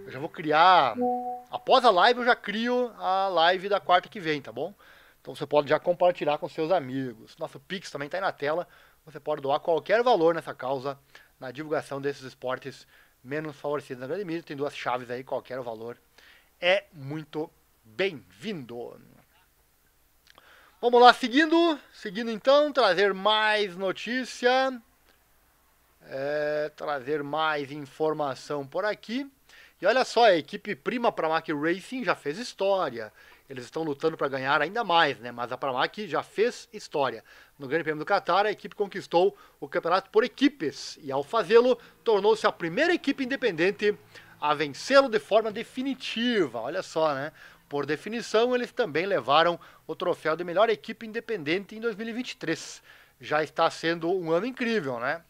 Eu já vou criar. Após a live, eu já crio a live da quarta que vem, tá bom? Então você pode já compartilhar com seus amigos. Nosso Pix também tá aí na tela. Você pode doar qualquer valor nessa causa, na divulgação desses esportes menos favorecidos na grande mídia. Tem duas chaves aí, qualquer valor é muito bem-vindo. Vamos lá, seguindo então, trazer mais notícia, trazer mais informação por aqui. E olha só, a equipe prima Pramac Racing já fez história. Eles estão lutando para ganhar ainda mais, né? Mas a Pramac já fez história. No Grande Prêmio do Qatar, a equipe conquistou o campeonato por equipes e, ao fazê-lo, tornou-se a primeira equipe independente a vencê-lo de forma definitiva. Olha só, né? Por definição, eles também levaram o troféu de melhor equipe independente em 2023. Já está sendo um ano incrível, né?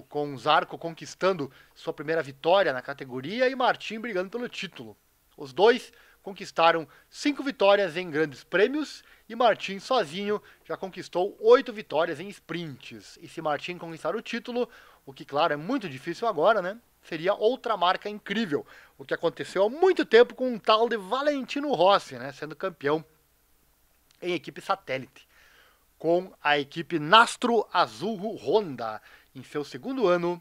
Com Zarco conquistando sua primeira vitória na categoria e Martin brigando pelo título. Os dois conquistaram 5 vitórias em grandes prêmios e Martin sozinho já conquistou 8 vitórias em sprints. E se Martin conquistar o título, o que claro é muito difícil agora, né? Seria outra marca incrível, o que aconteceu há muito tempo com um tal de Valentino Rossi, né, sendo campeão em equipe satélite, com a equipe Nastro Azzurro Honda, em seu segundo ano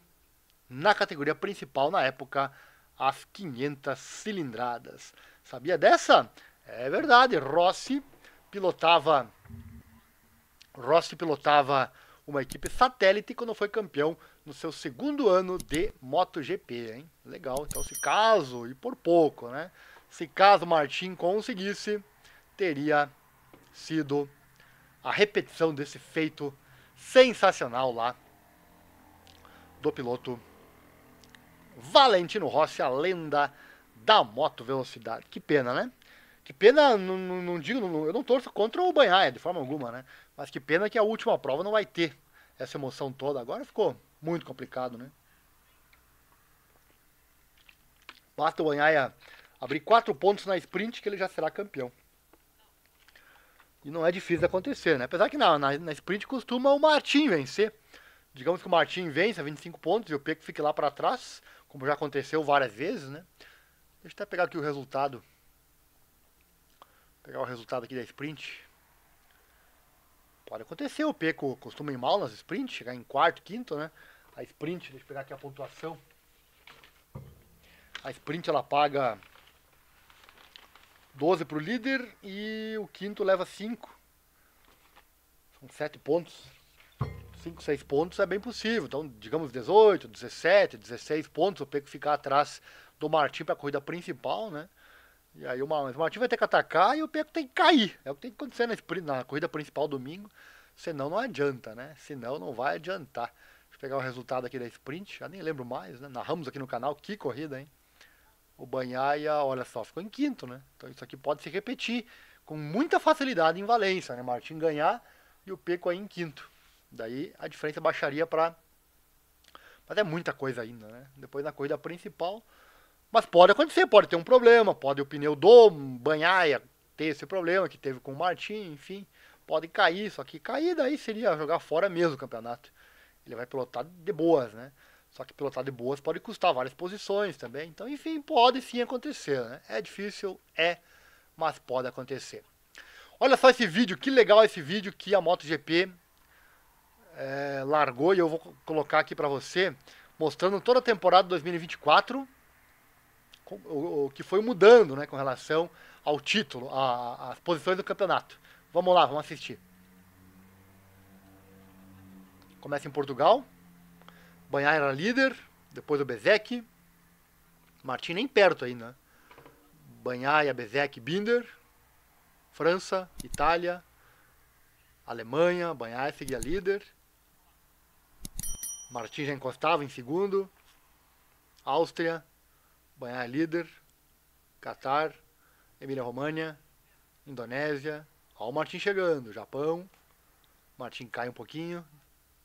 na categoria principal na época, as 500 cilindradas. Sabia dessa? É verdade, Rossi pilotava uma equipe satélite quando foi campeão no seu segundo ano de MotoGP, hein? Legal, então se caso, e por pouco, né? Se caso Martin conseguisse, teria sido a repetição desse feito sensacional lá do piloto Valentino Rossi, a lenda da moto velocidade. Que pena, né? Que pena, não digo, eu não torço contra o Bagnaia de forma alguma, né? Mas que pena que a última prova não vai ter essa emoção toda. Agora ficou muito complicado, né? Basta o Bagnaia abrir 4 pontos na sprint que ele já será campeão. E não é difícil de acontecer, né? Apesar que na sprint costuma o Martin vencer. Digamos que o Martin vença 25 pontos e o Pecco fique lá para trás, como já aconteceu várias vezes, né? Deixa eu até pegar aqui o resultado. Pegar o resultado aqui da sprint. Pode acontecer, o Pecco costuma ir mal nas sprints, chegar em quarto, quinto, né? A sprint, deixa eu pegar aqui a pontuação. A sprint ela paga 12 pro líder e o quinto leva 5. São 7 pontos. 5, 6 pontos é bem possível. Então, digamos 18, 17, 16 pontos, o Pecco ficar atrás do Martin para a corrida principal, né? E aí o Martin vai ter que atacar e o Pecco tem que cair. É o que tem que acontecer na corrida principal domingo. Senão não adianta, né? Senão não vai adiantar. Deixa eu pegar o resultado aqui da sprint. Já nem lembro mais, né? Narramos aqui no canal. Que corrida, hein? O Bagnaia, olha só, ficou em quinto, né? Então isso aqui pode se repetir com muita facilidade em Valência, né? Martin ganhar e o Pecco aí em quinto. Daí a diferença baixaria para... Mas é muita coisa ainda, né? Depois na corrida principal... Mas pode acontecer, pode ter um problema, pode o pneu do Bagnaia ter esse problema que teve com o Martin, enfim, pode cair, só que cair daí seria jogar fora mesmo o campeonato. Ele vai pilotar de boas, né? Só que pilotar de boas pode custar várias posições também, então enfim, pode sim acontecer, né? É difícil, mas pode acontecer. Olha só esse vídeo, que legal esse vídeo que a MotoGP largou e eu vou colocar aqui pra você, mostrando toda a temporada 2024, o que foi mudando, né, com relação ao título, às posições do campeonato. Vamos lá, vamos assistir. Começa em Portugal. Bagnaia era líder, depois o Bezzecchi. Martin nem perto ainda, né? Bagnaia, Bezzecchi, Binder. França, Itália, Alemanha, Bagnaia seguia líder. Martin já encostava em segundo. Áustria, Bagnaia líder, Qatar, Emília-Romagna, Indonésia. Ó o Martin chegando, Japão. Martin cai um pouquinho.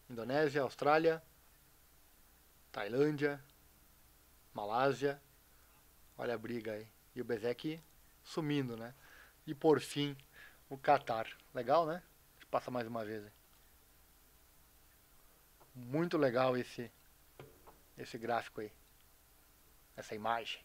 Indonésia, Austrália, Tailândia, Malásia. Olha a briga aí. E o Bezzecchi sumindo, né? E por fim, o Qatar. Legal, né? Deixa eu passar mais uma vez aí. Muito legal esse gráfico aí. essa imagem.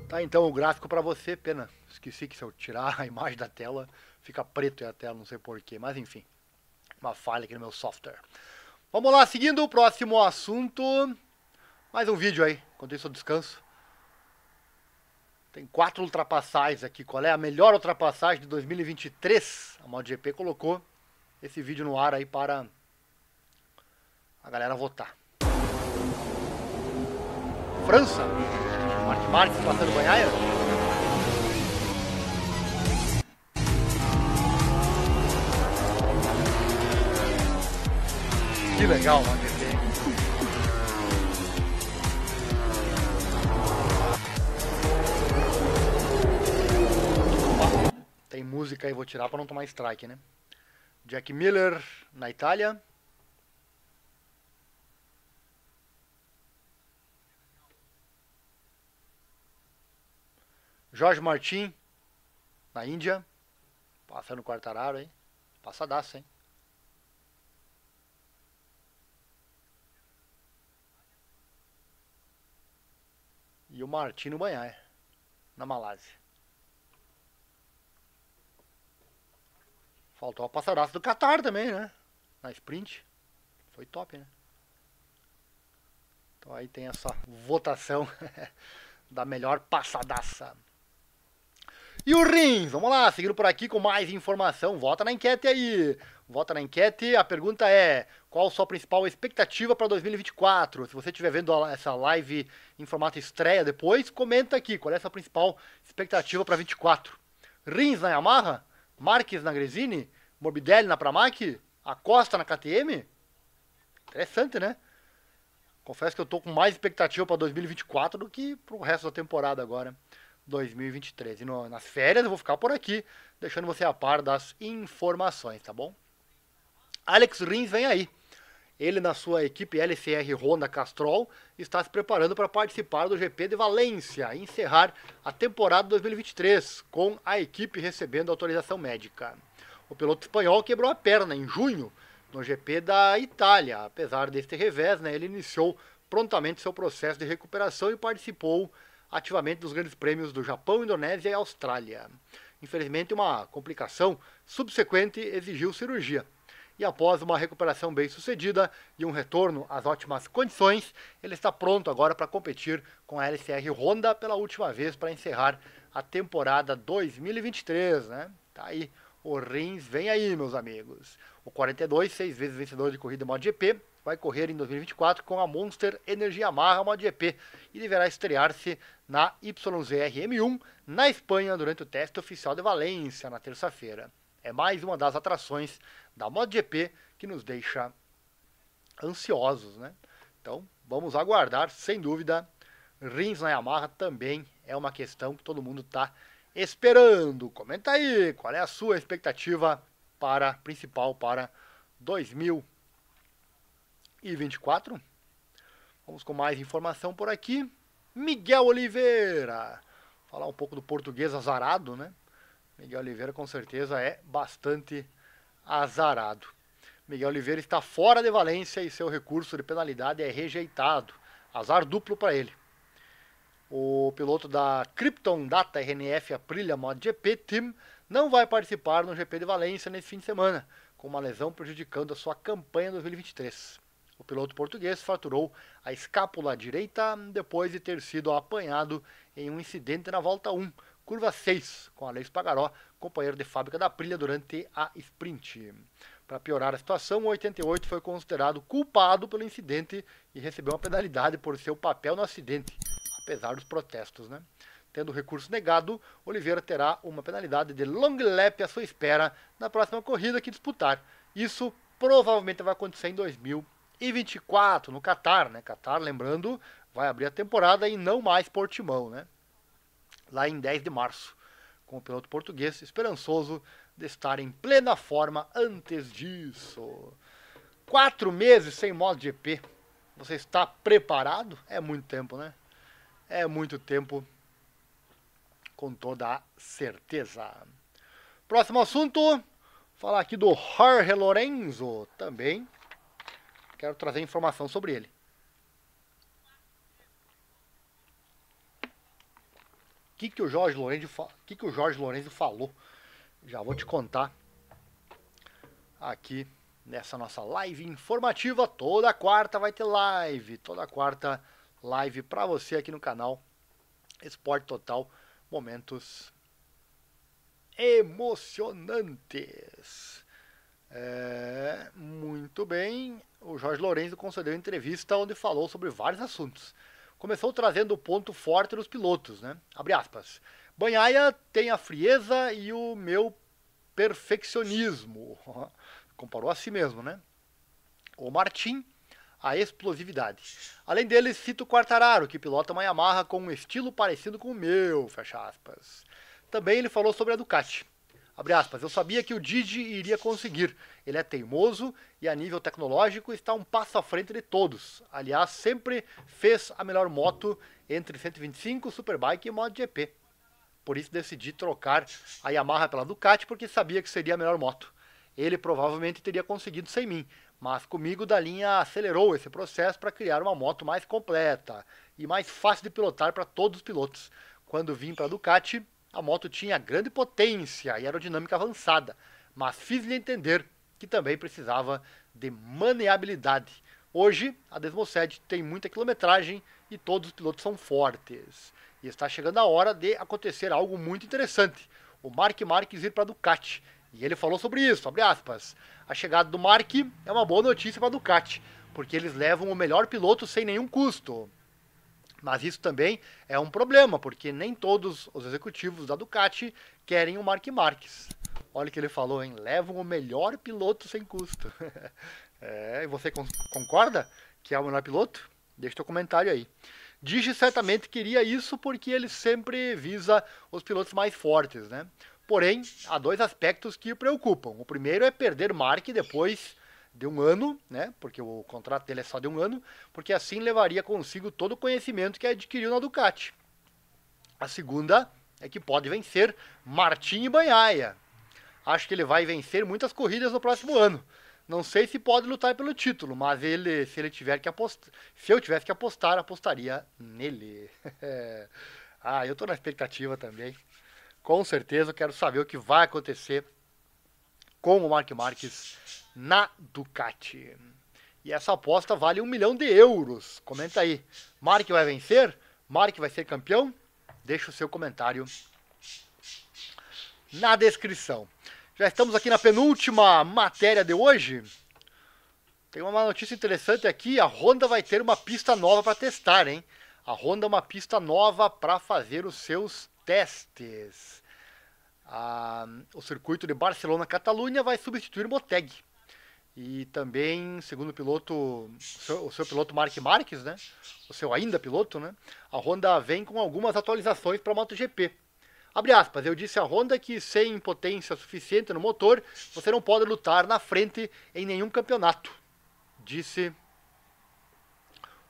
Tá, então o gráfico para você, pena. Esqueci que se eu tirar a imagem da tela, fica preto a tela, não sei porquê. Mas enfim, uma falha aqui no meu software. Vamos lá, seguindo o próximo assunto. Mais um vídeo aí, enquanto isso eu descanso. Tem 4 ultrapassagens aqui. Qual é a melhor ultrapassagem de 2023? A MotoGP colocou esse vídeo no ar aí para a galera votar. França. Marc Marques passando Banhaia. Que legal, MotoGP. Tem música aí, vou tirar para não tomar strike, né? Jack Miller na Itália. Jorge Martin na Índia. Passando o Quartararo aí. Passadaço, hein? E o Martin no Banhaia, na Malásia. Faltou a passadaça do Qatar também, né? Na sprint. Foi top, né? Então aí tem essa votação da melhor passadaça. E o Rins, vamos lá, seguindo por aqui com mais informação. Vota na enquete aí. Vota na enquete. A pergunta é: qual a sua principal expectativa para 2024? Se você estiver vendo essa live em formato estreia depois, comenta aqui. Qual é a sua principal expectativa para 24? Rins na Yamaha? Marques na Gresini? Morbidelli na Pramac? Acosta na KTM? Interessante, né? Confesso que eu tô com mais expectativa para 2024 do que pro resto da temporada agora, 2023. E nas férias eu vou ficar por aqui, deixando você a par das informações, tá bom? Alex Rins vem aí. Ele, na sua equipe LCR Honda Castrol, está se preparando para participar do GP de Valência e encerrar a temporada 2023, com a equipe recebendo autorização médica. O piloto espanhol quebrou a perna em junho no GP da Itália. Apesar deste revés, né, ele iniciou prontamente seu processo de recuperação e participou ativamente dos grandes prêmios do Japão, Indonésia e Austrália. Infelizmente, uma complicação subsequente exigiu cirurgia. E após uma recuperação bem sucedida e um retorno às ótimas condições, ele está pronto agora para competir com a LCR Honda pela última vez para encerrar a temporada 2023, né? Tá aí, o Rins vem aí, meus amigos. O 42, 6 vezes vencedor de corrida MotoGP, vai correr em 2024 com a Monster Energy Yamaha MotoGP e deverá estrear-se na YZR M1 na Espanha durante o teste oficial de Valência na terça-feira. É mais uma das atrações da MotoGP que nos deixa ansiosos, né? Então, vamos aguardar, sem dúvida. Rins na Yamaha também é uma questão que todo mundo está esperando. Comenta aí, qual é a sua expectativa principal para 2024? Vamos com mais informação por aqui. Miguel Oliveira. Falar um pouco do português azarado, né? Miguel Oliveira com certeza é bastante azarado. Miguel Oliveira está fora de Valência e seu recurso de penalidade é rejeitado. Azar duplo para ele. O piloto da Krypton Data RNF Aprilia MotoGP Team não vai participar no GP de Valência nesse fim de semana, com uma lesão prejudicando a sua campanha 2023. O piloto português fraturou a escápula direita depois de ter sido apanhado em um incidente na volta 1, curva 6, com Alex Pagaró, companheiro de fábrica da Aprilia durante a sprint. Para piorar a situação, o 88 foi considerado culpado pelo incidente e recebeu uma penalidade por seu papel no acidente, apesar dos protestos, né? Tendo o recurso negado, Oliveira terá uma penalidade de long lap à sua espera na próxima corrida que disputar. Isso provavelmente vai acontecer em 2024. 2024 no Qatar, né? Qatar, lembrando, vai abrir a temporada e não mais Portimão, né? Lá em 10 de março, com o piloto português, esperançoso de estar em plena forma antes disso. 4 meses sem MotoGP. Você está preparado? É muito tempo, né? É muito tempo, com toda certeza. Próximo assunto, falar aqui do Jorge Lorenzo também. Quero trazer informação sobre ele. O que o Jorge Lorenzo falou? Já vou te contar aqui nessa nossa live informativa. Toda quarta vai ter live. Toda quarta live para você aqui no canal Esporte Total. Momentos emocionantes. Muito bem. O Jorge Lorenzo concedeu entrevista onde falou sobre vários assuntos. Começou trazendo o ponto forte dos pilotos, né? Abre aspas. Bagnaia tem a frieza e o meu perfeccionismo. Comparou a si mesmo, né? O Martin, a explosividade. Além dele, cito o Quartararo, que pilota uma Yamaha com um estilo parecido com o meu, fecha aspas. Também ele falou sobre a Ducati. Abre aspas, eu sabia que o Didi iria conseguir. Ele é teimoso e a nível tecnológico está um passo à frente de todos. Aliás, sempre fez a melhor moto entre 125, Superbike e MotoGP. Por isso decidi trocar a Yamaha pela Ducati, porque sabia que seria a melhor moto. Ele provavelmente teria conseguido sem mim, mas comigo da linha acelerou esse processo para criar uma moto mais completa e mais fácil de pilotar para todos os pilotos. Quando vim para a Ducati, a moto tinha grande potência e aerodinâmica avançada, mas fiz-lhe entender que também precisava de maneabilidade. Hoje, a Desmosed tem muita quilometragem e todos os pilotos são fortes. E está chegando a hora de acontecer algo muito interessante. O Marc Marquez ir para a Ducati. E ele falou sobre isso, abre aspas. A chegada do Marc é uma boa notícia para a Ducati, porque eles levam o melhor piloto sem nenhum custo. Mas isso também é um problema, porque nem todos os executivos da Ducati querem o Marc Marquez. Olha o que ele falou, hein? Levam o melhor piloto sem custo. E você concorda que é o melhor piloto? Deixa teu comentário aí. Digi certamente queria isso porque ele sempre visa os pilotos mais fortes, né? Porém, há dois aspectos que o preocupam. O primeiro é perder Marc depois de um ano, né? Porque o contrato dele é só de um ano, porque assim levaria consigo todo o conhecimento que adquiriu na Ducati. A segunda é que pode vencer Martin e Bagnaia. Acho que ele vai vencer muitas corridas no próximo ano. Não sei se pode lutar pelo título, mas se eu tivesse que apostar, apostaria nele. Eu tô na expectativa também. Com certeza, eu quero saber o que vai acontecer com o Marc Marquez na Ducati. E essa aposta vale 1 milhão de euros. Comenta aí. Marc vai vencer? Marc vai ser campeão? Deixa o seu comentário na descrição. Já estamos aqui na penúltima matéria de hoje. Tem uma notícia interessante aqui. A Honda vai ter uma pista nova para testar, hein? A Honda é uma pista nova para fazer os seus testes. O circuito de Barcelona-Catalunha vai substituir Motegi. E também, segundo o seu piloto Marc Marquez, né? O seu ainda piloto, né? A Honda vem com algumas atualizações para a MotoGP. Abre aspas, eu disse à Honda que sem potência suficiente no motor, você não pode lutar na frente em nenhum campeonato, disse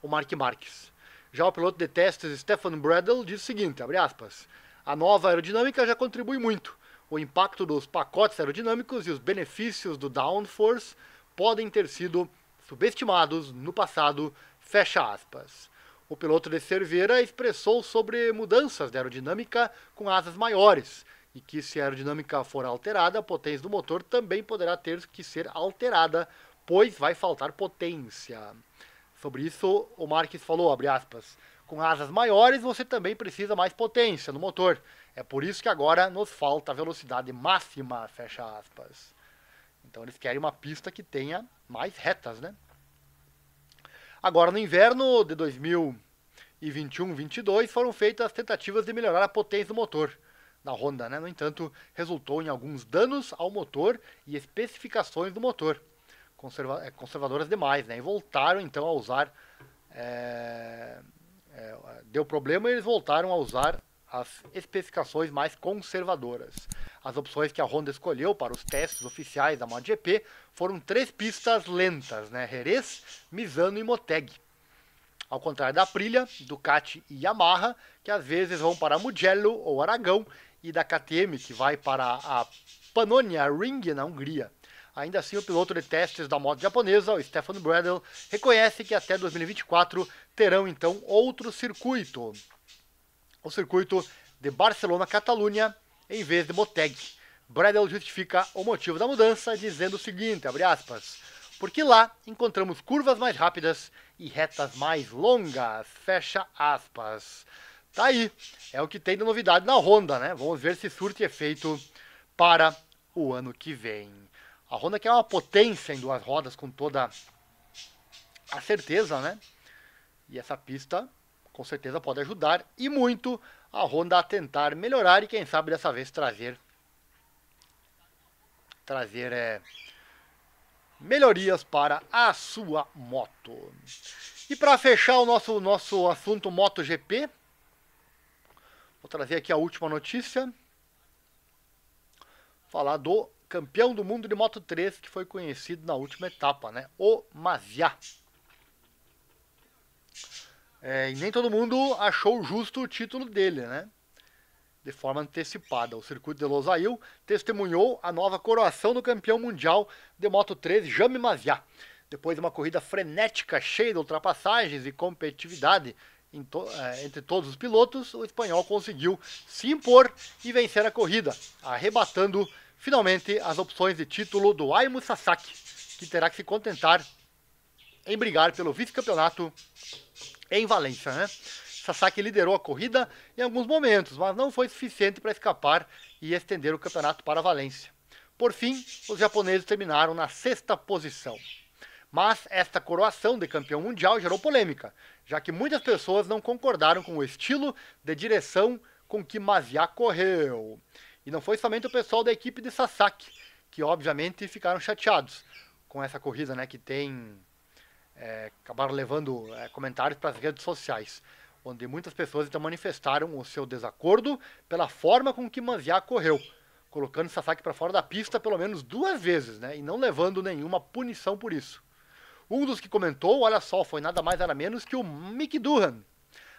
o Marc Marquez. Já o piloto de testes Stefan Bradl disse o seguinte, abre aspas, a nova aerodinâmica já contribui muito. O impacto dos pacotes aerodinâmicos e os benefícios do downforce podem ter sido subestimados no passado, fecha aspas. O piloto de Cervera expressou sobre mudanças de aerodinâmica com asas maiores e que se a aerodinâmica for alterada, a potência do motor também poderá ter que ser alterada, pois vai faltar potência. Sobre isso, o Marquez falou, abre aspas, com asas maiores você também precisa mais potência no motor. É por isso que agora nos falta velocidade máxima, fecha aspas. Então eles querem uma pista que tenha mais retas, né? Agora, no inverno de 2021-22, foram feitas tentativas de melhorar a potência do motor na Honda, né? No entanto, resultou em alguns danos ao motor e especificações do motor. conservadoras demais, né? E voltaram então a usar. Deu problema e eles voltaram a usar as especificações mais conservadoras. As opções que a Honda escolheu para os testes oficiais da MotoGP foram 3 pistas lentas, né? Jerez, Misano e Motegi. Ao contrário da Aprilia, Ducati e Yamaha, que às vezes vão para Mugello ou Aragão, e da KTM, que vai para a Pannonia Ring, na Hungria. Ainda assim, o piloto de testes da moto japonesa, o Stefan Bradl, reconhece que até 2024 terão então outro circuito. O circuito de Barcelona-Catalunha, em vez de Motegi. Bradl justifica o motivo da mudança, dizendo o seguinte, abre aspas, porque lá encontramos curvas mais rápidas e retas mais longas, fecha aspas. Tá aí, é o que tem de novidade na Honda, né? Vamos ver se surte efeito para o ano que vem. A Honda que é uma potência em 2 rodas com toda a certeza, né? E essa pista com certeza pode ajudar e muito a Honda a tentar melhorar e quem sabe dessa vez trazer melhorias para a sua moto. E para fechar o nosso assunto MotoGP, vou trazer aqui a última notícia. Falar do campeão do mundo de Moto3 que foi conhecido na última etapa, né? O Masia. E nem todo mundo achou justo o título dele, né? De forma antecipada. O circuito de Losail testemunhou a nova coroação do campeão mundial de Moto3, Jaime Masia. Depois de uma corrida frenética, cheia de ultrapassagens e competitividade entre todos os pilotos, o espanhol conseguiu se impor e vencer a corrida, arrebatando finalmente as opções de título do Ayumu Sasaki, que terá que se contentar em brigar pelo vice-campeonato em Valência, né? Sasaki liderou a corrida em alguns momentos, mas não foi suficiente para escapar e estender o campeonato para Valência. Por fim, os japoneses terminaram na 6ª posição. Mas esta coroação de campeão mundial gerou polêmica, já que muitas pessoas não concordaram com o estilo de direção com que Masia correu. E não foi somente o pessoal da equipe de Sasaki, que obviamente ficaram chateados com essa corrida, né, que acabaram levando comentários para as redes sociais, onde muitas pessoas então manifestaram o seu desacordo pela forma com que Masia correu, colocando Sasaki para fora da pista pelo menos 2 vezes, né, e não levando nenhuma punição por isso. Um dos que comentou, olha só, foi nada mais nada menos que o Mick Doohan.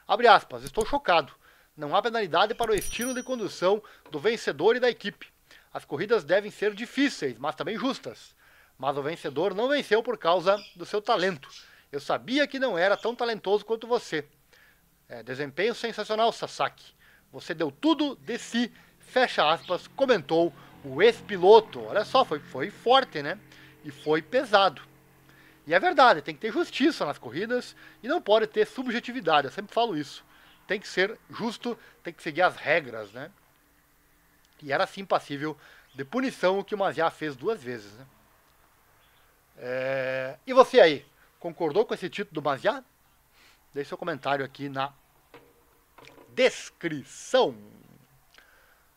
Abre aspas, estou chocado. Não há penalidade para o estilo de condução do vencedor e da equipe. As corridas devem ser difíceis, mas também justas. Mas o vencedor não venceu por causa do seu talento. Eu sabia que não era tão talentoso quanto você. Desempenho sensacional, Sasaki. Você deu tudo de si, fecha aspas, comentou o ex-piloto. Olha só, foi forte, né? E foi pesado. E é verdade, tem que ter justiça nas corridas e não pode ter subjetividade, eu sempre falo isso. Tem que ser justo, tem que seguir as regras, né? E era sim passível de punição o que o Masia fez 2 vezes, né? E você aí, concordou com esse título do Masia? Deixe seu comentário aqui na descrição.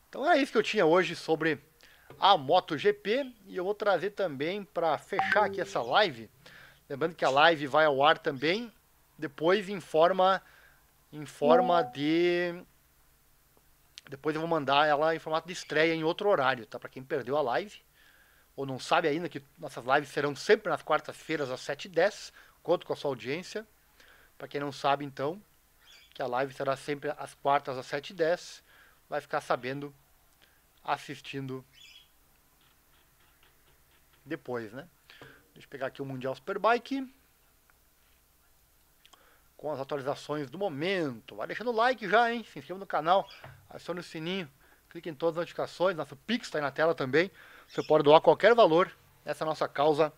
Então é isso que eu tinha hoje sobre a MotoGP e eu vou trazer também para fechar aqui essa live. Lembrando que a live vai ao ar também depois em forma de... Depois eu vou mandar ela em formato de estreia em outro horário, tá? Para quem perdeu a live ou não sabe ainda que nossas lives serão sempre nas quartas-feiras às 7h10. Conto com a sua audiência. Para quem não sabe, então, que a live será sempre às quartas às 7h10. Vai ficar sabendo assistindo depois, né? Deixa eu pegar aqui o Mundial Superbike com as atualizações do momento. Vai deixando o like já, hein? Se inscreva no canal, acione o sininho, clique em todas as notificações. Nosso Pix está aí na tela também. Você pode doar qualquer valor nessa nossa causa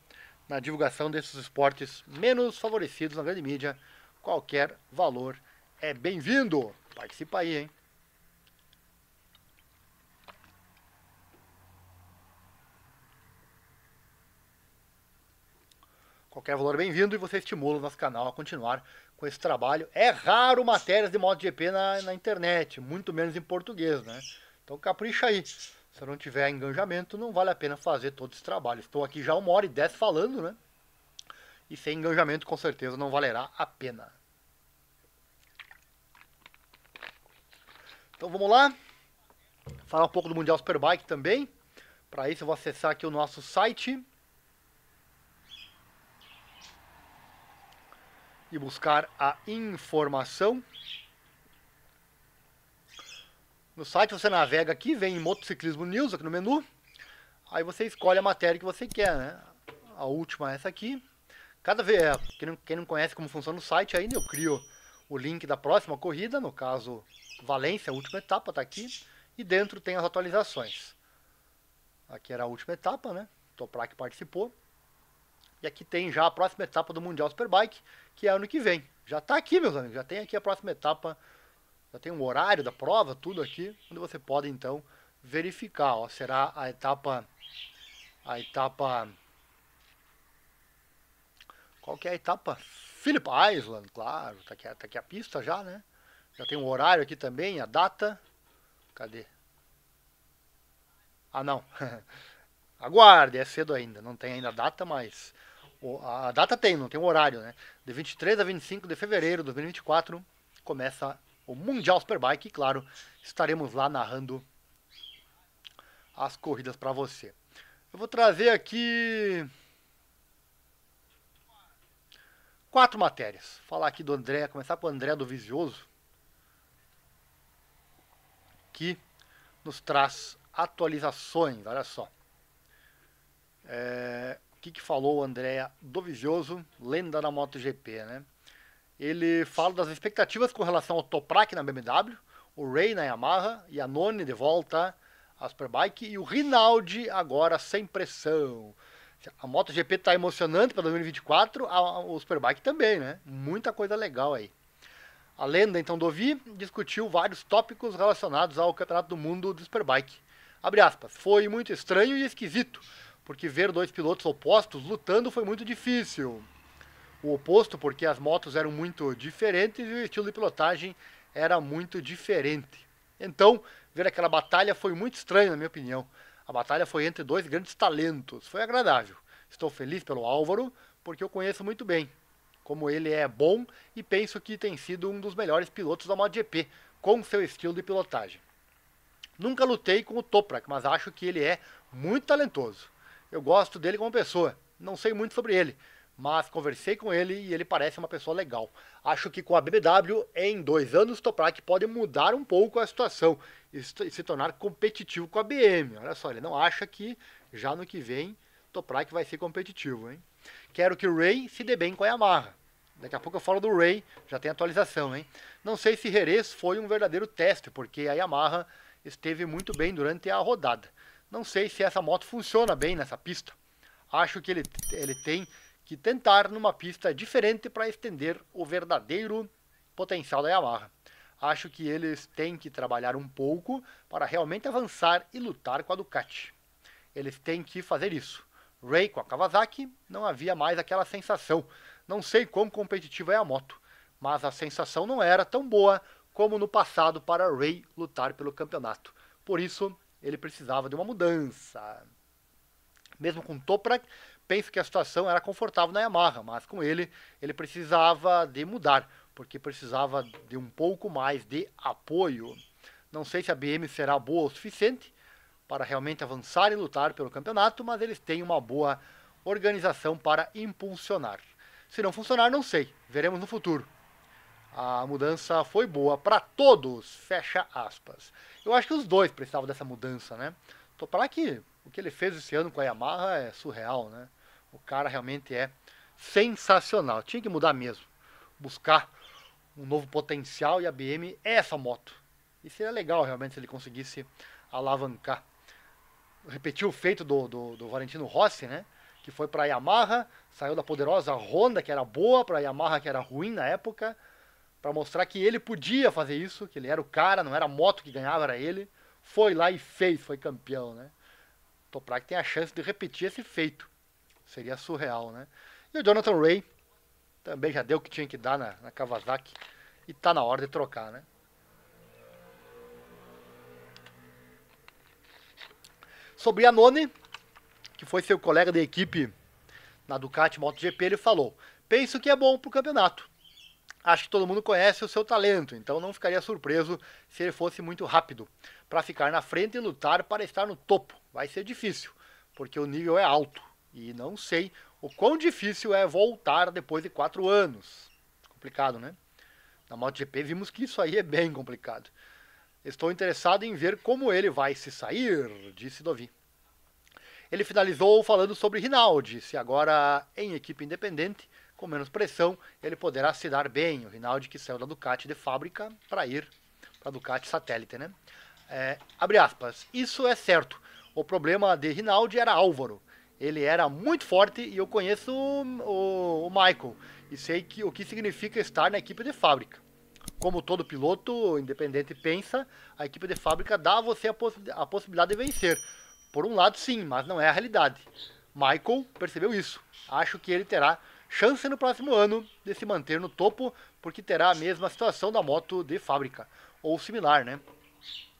na divulgação desses esportes menos favorecidos na grande mídia. Qualquer valor é bem-vindo. Participa aí, hein? Qualquer valor é bem-vindo e você estimula o nosso canal a continuar com esse trabalho. É raro matérias de MotoGP na internet, muito menos em português, né? Então capricha aí. Se eu não tiver engajamento, não vale a pena fazer todo esse trabalho. Estou aqui já 1h10 falando, né? E sem engajamento, com certeza, não valerá a pena. Então vamos lá. Falar um pouco do Mundial Superbike também. Para isso eu vou acessar aqui o nosso site. E buscar a informação. No site você navega aqui, vem em Motociclismo News, aqui no menu. Aí você escolhe a matéria que você quer, né? A última é essa aqui. Cada vez, quem não conhece como funciona o site ainda, eu crio o link da próxima corrida, no caso Valência, a última etapa, tá aqui. E dentro tem as atualizações. Aqui era a última etapa, né? Toprak participou. E aqui tem já a próxima etapa do Mundial Superbike, que é ano que vem. Já tá aqui, meus amigos, já tem aqui a próxima etapa. Já tem o horário da prova, tudo aqui, onde você pode então verificar, ó, será a etapa, qual que é a etapa? Phillip Island, claro, tá aqui a pista já, né? Já tem o horário aqui também, a data, cadê? Ah, não, aguarde, é cedo ainda, não tem ainda a data, mas a data tem, não tem o horário, né? De 23 a 25 de fevereiro de 2024 começa o Mundial Superbike, e claro, estaremos lá narrando as corridas para você. Eu vou trazer aqui 4 matérias. Falar aqui do André, começar com o André do Visioso, que nos traz atualizações, olha só. O que falou o André do Visioso, lenda da MotoGP, né? Ele fala das expectativas com relação ao Toprak na BMW, o Ray na Yamaha, Iannone de volta à Superbike e o Rinaldi agora sem pressão. A MotoGP está emocionante para 2024, o Superbike também, né? Muita coisa legal aí. A lenda, então, do Vi discutiu vários tópicos relacionados ao Campeonato do Mundo do Superbike. Abre aspas, foi muito estranho e esquisito, porque ver 2 pilotos opostos lutando foi muito difícil. O oposto, porque as motos eram muito diferentes e o estilo de pilotagem era muito diferente. Então, ver aquela batalha foi muito estranho, na minha opinião. A batalha foi entre 2 grandes talentos. Foi agradável. Estou feliz pelo Álvaro, porque eu conheço muito bem como ele é bom e penso que tem sido um dos melhores pilotos da MotoGP, com seu estilo de pilotagem. Nunca lutei com o Toprak, mas acho que ele é muito talentoso. Eu gosto dele como pessoa. Não sei muito sobre ele, mas conversei com ele e ele parece uma pessoa legal. Acho que com a BMW, em 2 anos, o Toprak pode mudar um pouco a situação e se tornar competitivo com a BM. Olha só, ele não acha que já no que vem Toprak vai ser competitivo, hein? Quero que o Ray se dê bem com a Yamaha. Daqui a pouco eu falo do Ray, já tem atualização, hein? Não sei se Jerez foi um verdadeiro teste, porque a Yamaha esteve muito bem durante a rodada. Não sei se essa moto funciona bem nessa pista. Acho que ele tem que tentar numa pista diferente para estender o verdadeiro potencial da Yamaha. Acho que eles têm que trabalhar um pouco para realmente avançar e lutar com a Ducati. Eles têm que fazer isso. Ray com a Kawasaki não havia mais aquela sensação. Não sei quão competitiva é a moto, mas a sensação não era tão boa como no passado para Ray lutar pelo campeonato. Por isso, ele precisava de uma mudança. Mesmo com Toprak, penso que a situação era confortável na Yamaha, mas com ele precisava de mudar, porque precisava de um pouco mais de apoio. Não sei se a BM será boa o suficiente para realmente avançar e lutar pelo campeonato, mas eles têm uma boa organização para impulsionar. Se não funcionar, não sei, veremos no futuro. A mudança foi boa para todos, fecha aspas. Eu acho que os dois precisavam dessa mudança, né? Toprak, o que ele fez esse ano com a Yamaha é surreal, né? O cara realmente é sensacional. Tinha que mudar mesmo. Buscar um novo potencial e a BM é essa moto. E seria legal realmente se ele conseguisse alavancar. Repetiu o feito do Valentino Rossi, né? Que foi para a Yamaha, saiu da poderosa Honda, que era boa, para a Yamaha, que era ruim na época, para mostrar que ele podia fazer isso, que ele era o cara, não era a moto que ganhava, era ele. Foi lá e fez, foi campeão, né? Toprak tem a chance de repetir esse feito. Seria surreal, né? E o Jonathan Ray também já deu o que tinha que dar na Kawasaki e tá na hora de trocar, né? Sobre Iannone, que foi seu colega de equipe na Ducati MotoGP, ele falou: penso que é bom pro campeonato. Acho que todo mundo conhece o seu talento, então não ficaria surpreso se ele fosse muito rápido para ficar na frente e lutar para estar no topo. Vai ser difícil, porque o nível é alto e não sei o quão difícil é voltar depois de 4 anos. Complicado, né? Na MotoGP vimos que isso aí é bem complicado. Estou interessado em ver como ele vai se sair, disse Dovi. Ele finalizou falando sobre Rinaldi, se agora em equipe independente, com menos pressão, ele poderá se dar bem. O Rinaldi que saiu da Ducati de fábrica para ir para a Ducati satélite, né? Abre aspas, isso é certo. O problema de Rinaldi era Álvaro. Ele era muito forte e eu conheço o Michael e sei o que significa estar na equipe de fábrica. Como todo piloto independente pensa, a equipe de fábrica dá a você a possibilidade de vencer. Por um lado, sim, mas não é a realidade. Michael percebeu isso. Acho que ele terá chance no próximo ano de se manter no topo, porque terá a mesma situação da moto de fábrica, ou similar, né?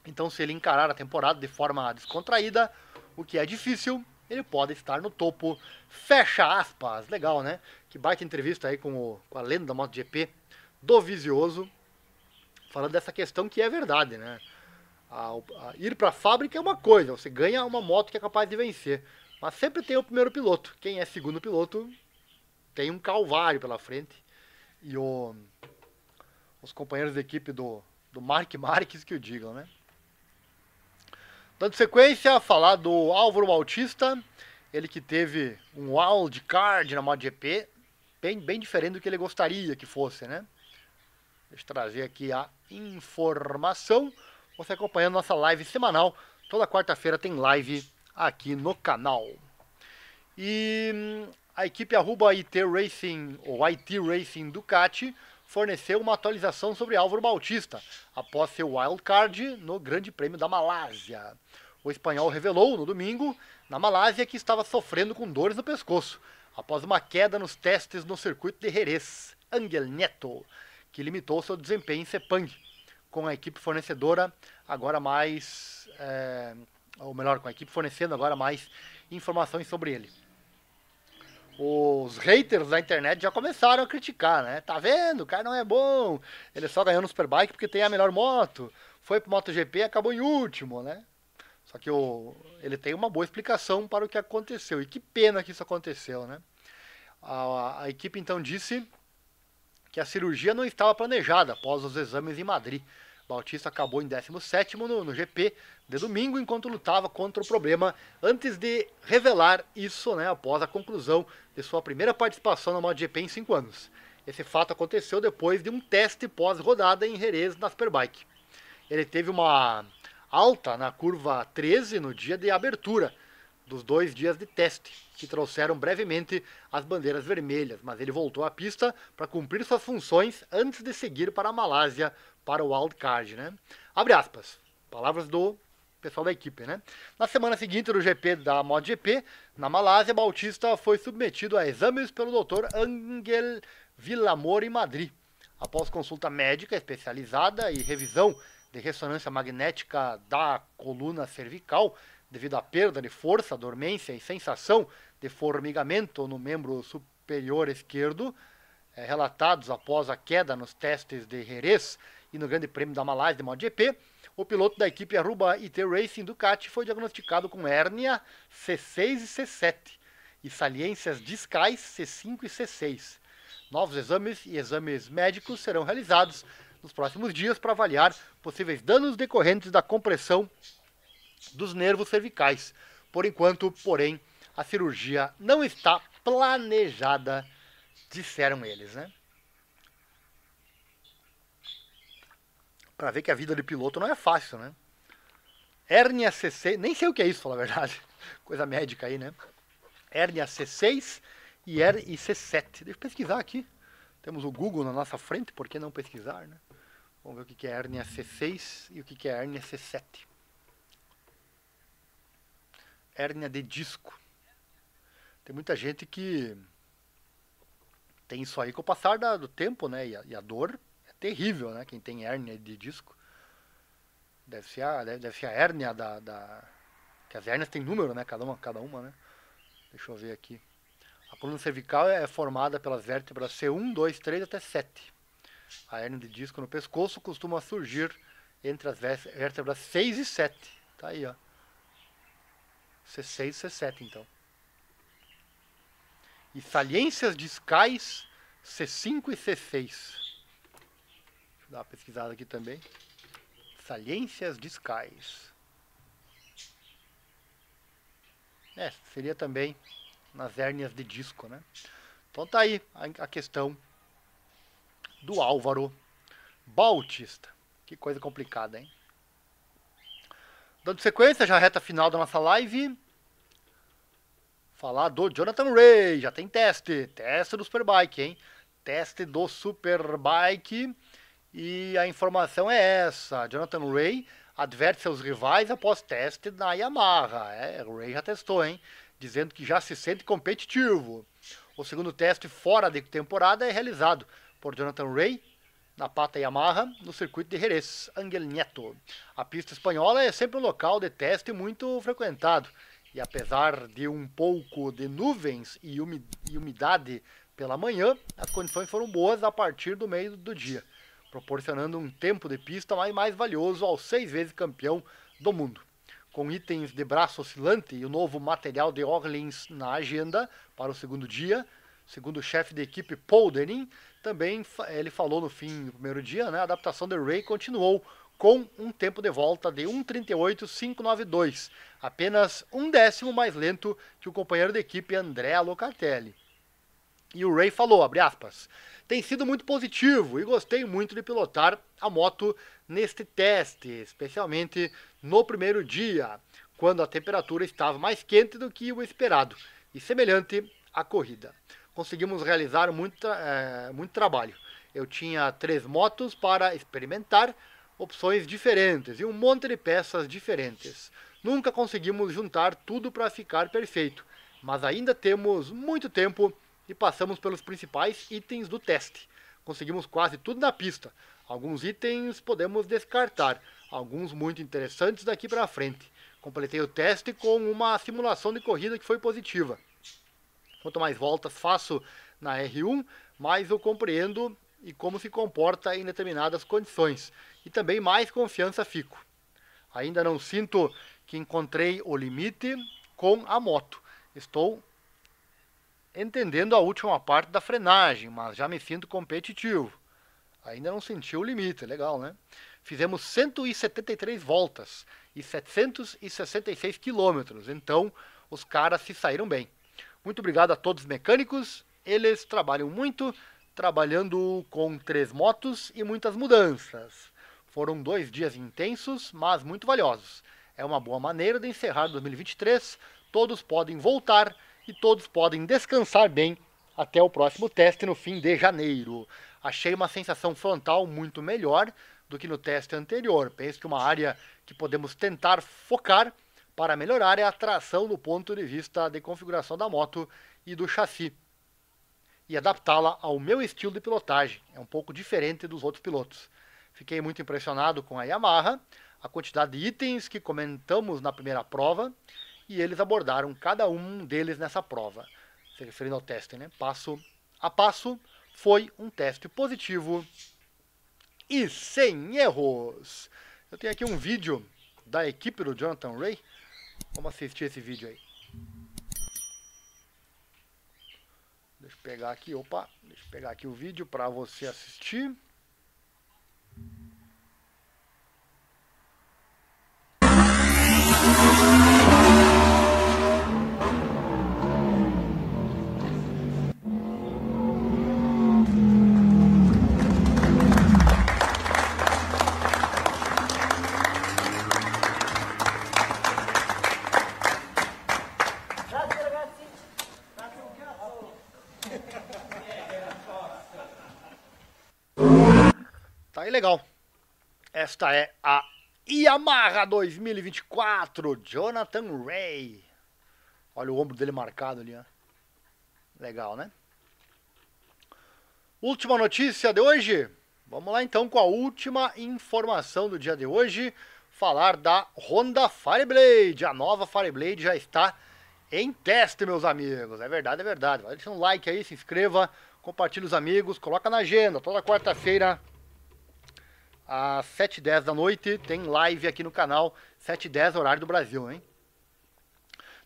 Então, se ele encarar a temporada de forma descontraída, o que é difícil, ele pode estar no topo. Fecha aspas. Legal, né? Que baita entrevista aí com a lenda da MotoGP, Dovizioso, falando dessa questão que é verdade, né? Ir para a fábrica é uma coisa, você ganha uma moto que é capaz de vencer, mas sempre tem o primeiro piloto. Quem é segundo piloto tem um calvário pela frente. E os companheiros de equipe do Marc Marques que o digam, né? Dando sequência, falar do Álvaro Bautista, ele que teve um wild card na MotoGP, bem diferente do que ele gostaria que fosse, né? Deixa eu trazer aqui a informação. Você acompanhando nossa live semanal. Toda quarta-feira tem live aqui no canal. E a equipe Aruba IT Racing, ou IT Racing Ducati, forneceu uma atualização sobre Álvaro Bautista, após seu wildcard no Grande Prêmio da Malásia. O espanhol revelou no domingo, na Malásia, que estava sofrendo com dores no pescoço, após uma queda nos testes no circuito de Jerez, Ángel Nieto, que limitou seu desempenho em Sepang, com a equipe fornecedora agora mais, ou melhor, com a equipe fornecendo agora mais informações sobre ele. Os haters da internet já começaram a criticar, né? Tá vendo? O cara não é bom, ele só ganhou no Superbike porque tem a melhor moto, foi pro MotoGP e acabou em último, né? Só que ele tem uma boa explicação para o que aconteceu, e que pena que isso aconteceu, né? A equipe então disse que a cirurgia não estava planejada após os exames em Madrid. Bautista acabou em 17º no GP de domingo, enquanto lutava contra o problema, antes de revelar isso, né, após a conclusão de sua primeira participação na MotoGP em 5 anos. Esse fato aconteceu depois de um teste pós-rodada em Jerez na Superbike. Ele teve uma alta na curva 13 no dia de abertura dos 2 dias de teste, que trouxeram brevemente as bandeiras vermelhas, mas ele voltou à pista para cumprir suas funções antes de seguir para a Malásia para o wildcard, né? Abre aspas, palavras do pessoal da equipe, né? Na semana seguinte do GP da MotoGP, na Malásia, Bautista foi submetido a exames pelo Dr. Ángel Villamor em Madrid. Após consulta médica especializada e revisão de ressonância magnética da coluna cervical, devido à perda de força, dormência e sensação de formigamento no membro superior esquerdo, relatados após a queda nos testes de Jerez e no Grande Prêmio da Malásia de MotoGP, o piloto da equipe Aruba IT Racing Ducati foi diagnosticado com hérnia C6 e C7 e saliências discais C5 e C6. Novos exames e exames médicos serão realizados nos próximos dias para avaliar possíveis danos decorrentes da compressão dos nervos cervicais. Por enquanto, porém, a cirurgia não está planejada, disseram eles, né? Para ver que a vida de piloto não é fácil, né? Hérnia C6, nem sei o que é isso, falar a verdade. Coisa médica aí, né? Hérnia C6 e C7. Deixa eu pesquisar aqui. Temos o Google na nossa frente, por que não pesquisar, né? Vamos ver o que é hérnia C6 e o que é hérnia C7. Hérnia de disco. Tem muita gente que tem isso aí com o passar do tempo, né? E a dor é terrível, né? Quem tem hérnia de disco. Deve ser a hérnia Que as hérnias têm número, né? Cada uma, né? Deixa eu ver aqui. A coluna cervical é formada pelas vértebras C1, 2, 3 até 7. A hérnia de disco no pescoço costuma surgir entre as vértebras 6 e 7. Tá aí, ó. C6 e C7, então. E saliências discais C5 e C6. Deixa eu dar uma pesquisada aqui também. Saliências discais. Seria também nas hérnias de disco, né? Então tá aí a questão do Álvaro Bautista. Que coisa complicada, hein? Dando sequência, já reta final da nossa live. Falar do Jonathan Rea. Já tem teste. Teste do Superbike, hein? Teste do Superbike. E a informação é essa. Jonathan Rea adverte seus rivais após teste na Yamaha. O Rea já testou, hein? Dizendo que já se sente competitivo. O segundo teste fora de temporada é realizado por Jonathan Rea na pata Yamaha no circuito de Jerez, Ángel Nieto. A pista espanhola é sempre um local de teste muito frequentado. E apesar de um pouco de nuvens e umidade pela manhã, as condições foram boas a partir do meio do dia, proporcionando um tempo de pista mais valioso ao 6 vezes campeão do mundo. Com itens de braço oscilante e o novo material de Orleans na agenda para o segundo dia, segundo o chefe de equipe Paul Denning, também ele falou no fim do primeiro dia, né, a adaptação de Rea continuou com um tempo de volta de 1:38.592, apenas um décimo mais lento que o companheiro de equipe Andrea Locatelli. E o Rea falou, abre aspas, tem sido muito positivo e gostei muito de pilotar a moto neste teste, especialmente no primeiro dia, quando a temperatura estava mais quente do que o esperado e semelhante à corrida. Conseguimos realizar muito trabalho. Eu tinha 3 motos para experimentar opções diferentes e um monte de peças diferentes. Nunca conseguimos juntar tudo para ficar perfeito, mas ainda temos muito tempo e passamos pelos principais itens do teste. Conseguimos quase tudo na pista. Alguns itens podemos descartar, alguns muito interessantes daqui para frente. Completei o teste com uma simulação de corrida que foi positiva. Quanto mais voltas faço na R1, mais eu compreendo e como se comporta em determinadas condições. E também mais confiança fico. Ainda não sinto que encontrei o limite com a moto. Estou entendendo a última parte da frenagem, mas já me sinto competitivo. Ainda não senti o limite, legal, né? Fizemos 173 voltas e 766 quilômetros, então os caras se saíram bem. Muito obrigado a todos os mecânicos, eles trabalham muito, trabalhando com 3 motos e muitas mudanças. Foram 2 dias intensos, mas muito valiosos. É uma boa maneira de encerrar 2023, todos podem voltar e todos podem descansar bem até o próximo teste no fim de janeiro. Achei uma sensação frontal muito melhor do que no teste anterior. Penso que uma área que podemos tentar focar para melhorar é a tração do ponto de vista de configuração da moto e do chassi. E adaptá-la ao meu estilo de pilotagem. É um pouco diferente dos outros pilotos. Fiquei muito impressionado com a Yamaha, a quantidade de itens que comentamos na primeira prova, e eles abordaram cada um deles nessa prova. Se referindo ao teste, né? Passo a passo, foi um teste positivo e sem erros. Eu tenho aqui um vídeo da equipe do Jonathan Rea. Vamos assistir esse vídeo aí. Deixa eu pegar aqui, deixa eu pegar aqui o vídeo para você assistir. Tá aí, legal. Esta é a Yamaha 2024, Jonathan Rea. Olha o ombro dele marcado ali, ó. Legal, né? Última notícia de hoje. Vamos lá então com a última informação do dia de hoje. falar da Honda Fireblade. A nova Fireblade já está em teste, meus amigos. É verdade, é verdade. Vai deixar um like aí, se inscreva, compartilhe os amigos, coloca na agenda. Toda quarta-feira, às 7h10 da noite, tem live aqui no canal. 7h10, horário do Brasil, hein?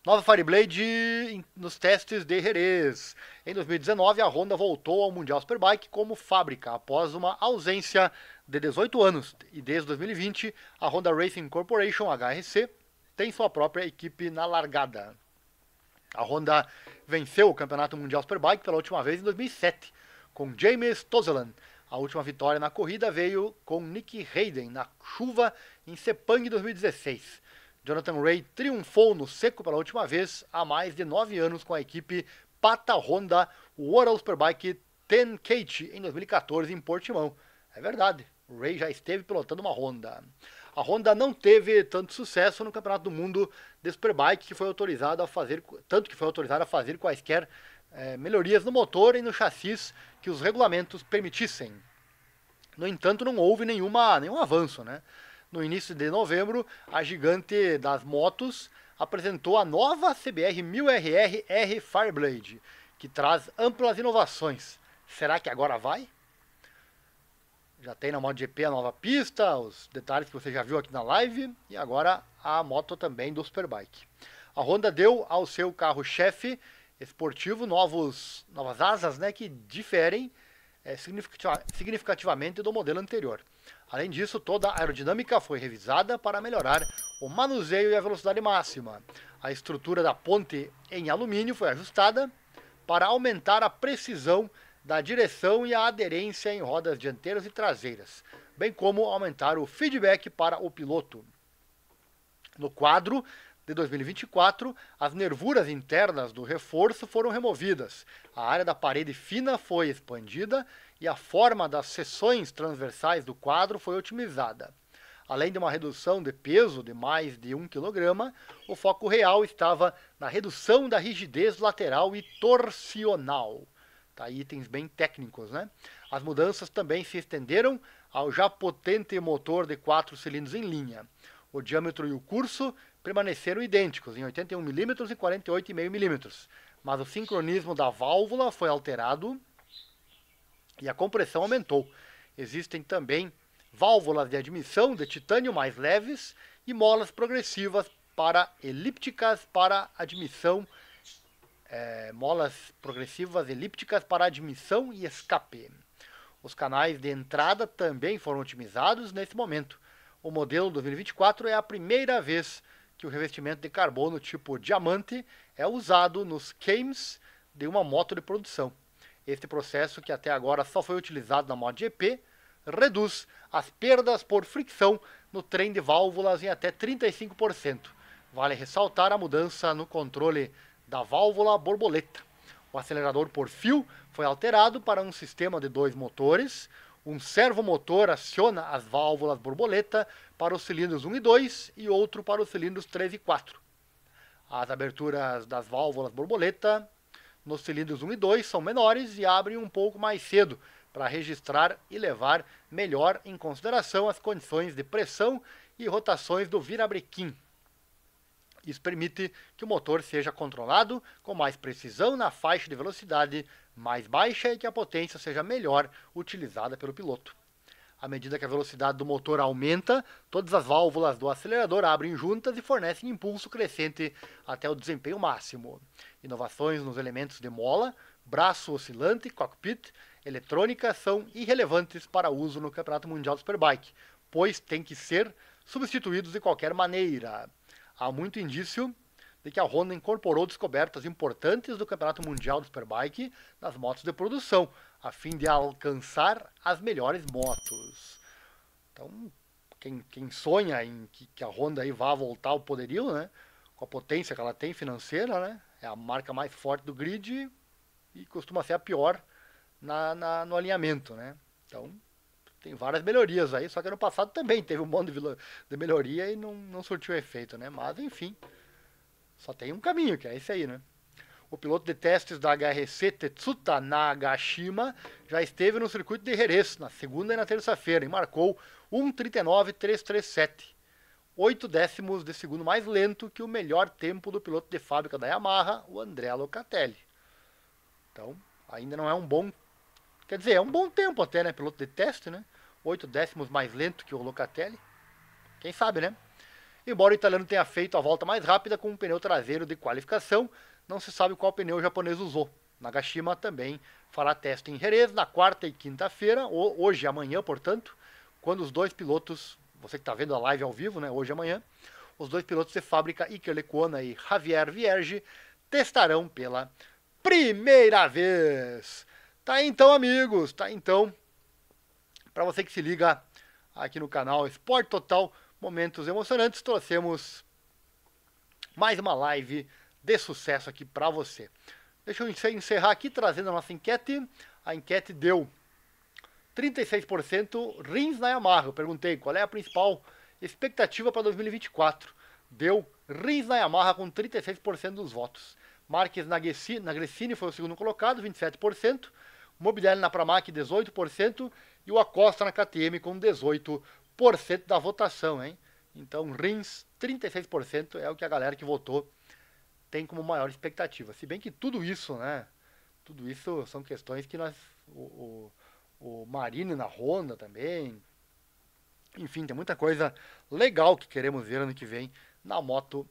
Nova Fireblade nos testes de Jerez. Em 2019, a Honda voltou ao Mundial Superbike como fábrica, após uma ausência de 18 anos. E desde 2020, a Honda Racing Corporation, HRC, tem sua própria equipe na largada. A Honda venceu o Campeonato Mundial Superbike pela última vez em 2007, com James Tozeland. A última vitória na corrida veio com Nick Hayden, na chuva em Sepang 2016. Jonathan Rea triunfou no seco pela última vez há mais de 9 anos com a equipe Pata Honda World Superbike 10K em 2014 em Portimão. É verdade, o Rea já esteve pilotando uma Honda. A Honda não teve tanto sucesso no Campeonato do Mundo de Superbike, que foi autorizado a fazer, tanto que foi autorizado a fazer quaisquer melhorias no motor e no chassis que os regulamentos permitissem. No entanto, não houve nenhum avanço, né? No início de novembro, a gigante das motos apresentou a nova CBR 1000RR R Fireblade, que traz amplas inovações. Será que agora vai? Já tem na MotoGP a nova pista, os detalhes que você já viu aqui na live, e agora a moto também do Superbike. A Honda deu ao seu carro-chefe esportivo novas asas, né, que diferem significativamente do modelo anterior. Além disso, toda a aerodinâmica foi revisada para melhorar o manuseio e a velocidade máxima. A estrutura da ponte em alumínio foi ajustada para aumentar a precisão da direção e a aderência em rodas dianteiras e traseiras, bem como aumentar o feedback para o piloto. No quadro de 2024, as nervuras internas do reforço foram removidas, a área da parede fina foi expandida e a forma das seções transversais do quadro foi otimizada. Além de uma redução de peso de mais de 1 kg, o foco real estava na redução da rigidez lateral e torsional. Tá, itens bem técnicos, né? As mudanças também se estenderam ao já potente motor de 4 cilindros em linha. O diâmetro e o curso permaneceram idênticos, em 81 mm e 48,5 mm, mas o sincronismo da válvula foi alterado e a compressão aumentou. Existem também válvulas de admissão de titânio mais leves e molas progressivas para elípticas para admissão, e escape. Os canais de entrada também foram otimizados nesse momento. O modelo 2024 é a primeira vez que o revestimento de carbono tipo diamante é usado nos cames de uma moto de produção. Este processo, que até agora só foi utilizado na MotoGP, reduz as perdas por fricção no trem de válvulas em até 35%. Vale ressaltar a mudança no controle da válvula borboleta. O acelerador por fio foi alterado para um sistema de 2 motores. Um servomotor aciona as válvulas borboleta para os cilindros 1 e 2 e outro para os cilindros 3 e 4. As aberturas das válvulas borboleta nos cilindros 1 e 2 são menores e abrem um pouco mais cedo para registrar e levar melhor em consideração as condições de pressão e rotações do virabrequim. Isso permite que o motor seja controlado com mais precisão na faixa de velocidade mais baixa e que a potência seja melhor utilizada pelo piloto. À medida que a velocidade do motor aumenta, todas as válvulas do acelerador abrem juntas e fornecem impulso crescente até o desempenho máximo. Inovações nos elementos de mola, braço oscilante, cockpit, eletrônica são irrelevantes para uso no Campeonato Mundial de Superbike, pois têm que ser substituídos de qualquer maneira. Há muito indício de que a Honda incorporou descobertas importantes do Campeonato Mundial de Superbike nas motos de produção, a fim de alcançar as melhores motos. Então, quem sonha em que a Honda aí vá voltar ao poderio, né, com a potência que ela tem financeira, né, é a marca mais forte do grid e costuma ser a pior no alinhamento, né. Então, tem várias melhorias aí, só que ano passado também teve um monte de melhoria e não surtiu efeito, né? Mas, enfim, só tem um caminho, que é esse aí, né? O piloto de testes da HRC, Tetsuta Nagashima, já esteve no circuito de Jerez, na segunda e na terça-feira, e marcou 1:39.337. 8 décimos de segundo mais lento que o melhor tempo do piloto de fábrica da Yamaha, o Andrea Locatelli. Então, ainda não é um bom... Quer dizer, é um bom tempo até, né? Piloto de teste, né? 8 décimos mais lento que o Locatelli. Quem sabe, né? Embora o italiano tenha feito a volta mais rápida com um pneu traseiro de qualificação, não se sabe qual pneu o japonês usou. Nagashima também fará teste em Jerez na quarta e quinta-feira, hoje e amanhã, portanto, quando os dois pilotos, você que está vendo a live ao vivo, né, hoje e amanhã, os dois pilotos de fábrica, Iker Lecuona e Javier Vierge, testarão pela primeira vez. Tá aí então, amigos, tá aí então, para você que se liga aqui no canal Esporte Total, momentos emocionantes, trouxemos mais uma live de sucesso aqui para você. Deixa eu encerrar aqui trazendo a nossa enquete. A enquete deu 36% Rins na Yamaha. Eu perguntei qual é a principal expectativa para 2024. Deu Rins na Yamaha com 36% dos votos. Marques Nagressini foi o segundo colocado, 27%. Mobiliário na Pramac, 18%. E o Acosta na KTM com 18% da votação, hein? Então, Rins, 36% é o que a galera que votou tem como maior expectativa. Se bem que tudo isso, né? Tudo isso são questões que nós... O Marini na Honda também. Enfim, tem muita coisa legal que queremos ver ano que vem na MotoGP.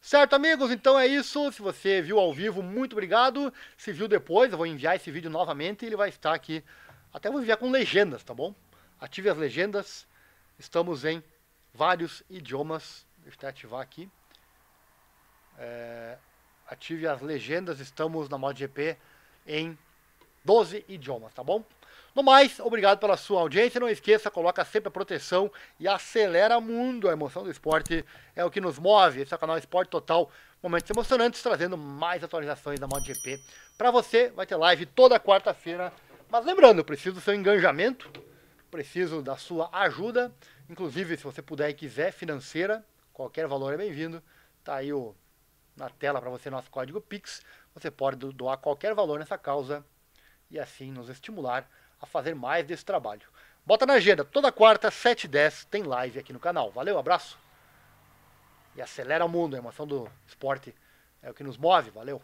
Certo, amigos? Então é isso. Se você viu ao vivo, muito obrigado. Se viu depois, eu vou enviar esse vídeo novamente e ele vai estar aqui. Até vou enviar com legendas, tá bom? Ative as legendas. Estamos em vários idiomas. Deixa eu ativar aqui. Ative as legendas. Estamos na MotoGP em 12 idiomas, tá bom? No mais, obrigado pela sua audiência. Não esqueça, coloca sempre a proteção e acelera mundo. A emoção do esporte é o que nos move. Esse é o canal Esporte Total. Momentos emocionantes, trazendo mais atualizações da MotoGP. Para você, vai ter live toda quarta-feira. Mas lembrando, eu preciso do seu engajamento, preciso da sua ajuda. Inclusive, se você puder e quiser, financeira, qualquer valor é bem-vindo. Tá aí na tela para você nosso código Pix. Você pode doar qualquer valor nessa causa e assim nos estimular a fazer mais desse trabalho. Bota na agenda, toda quarta, 7h10, tem live aqui no canal. Valeu, abraço. E acelera o mundo, a emoção do esporte é o que nos move. Valeu.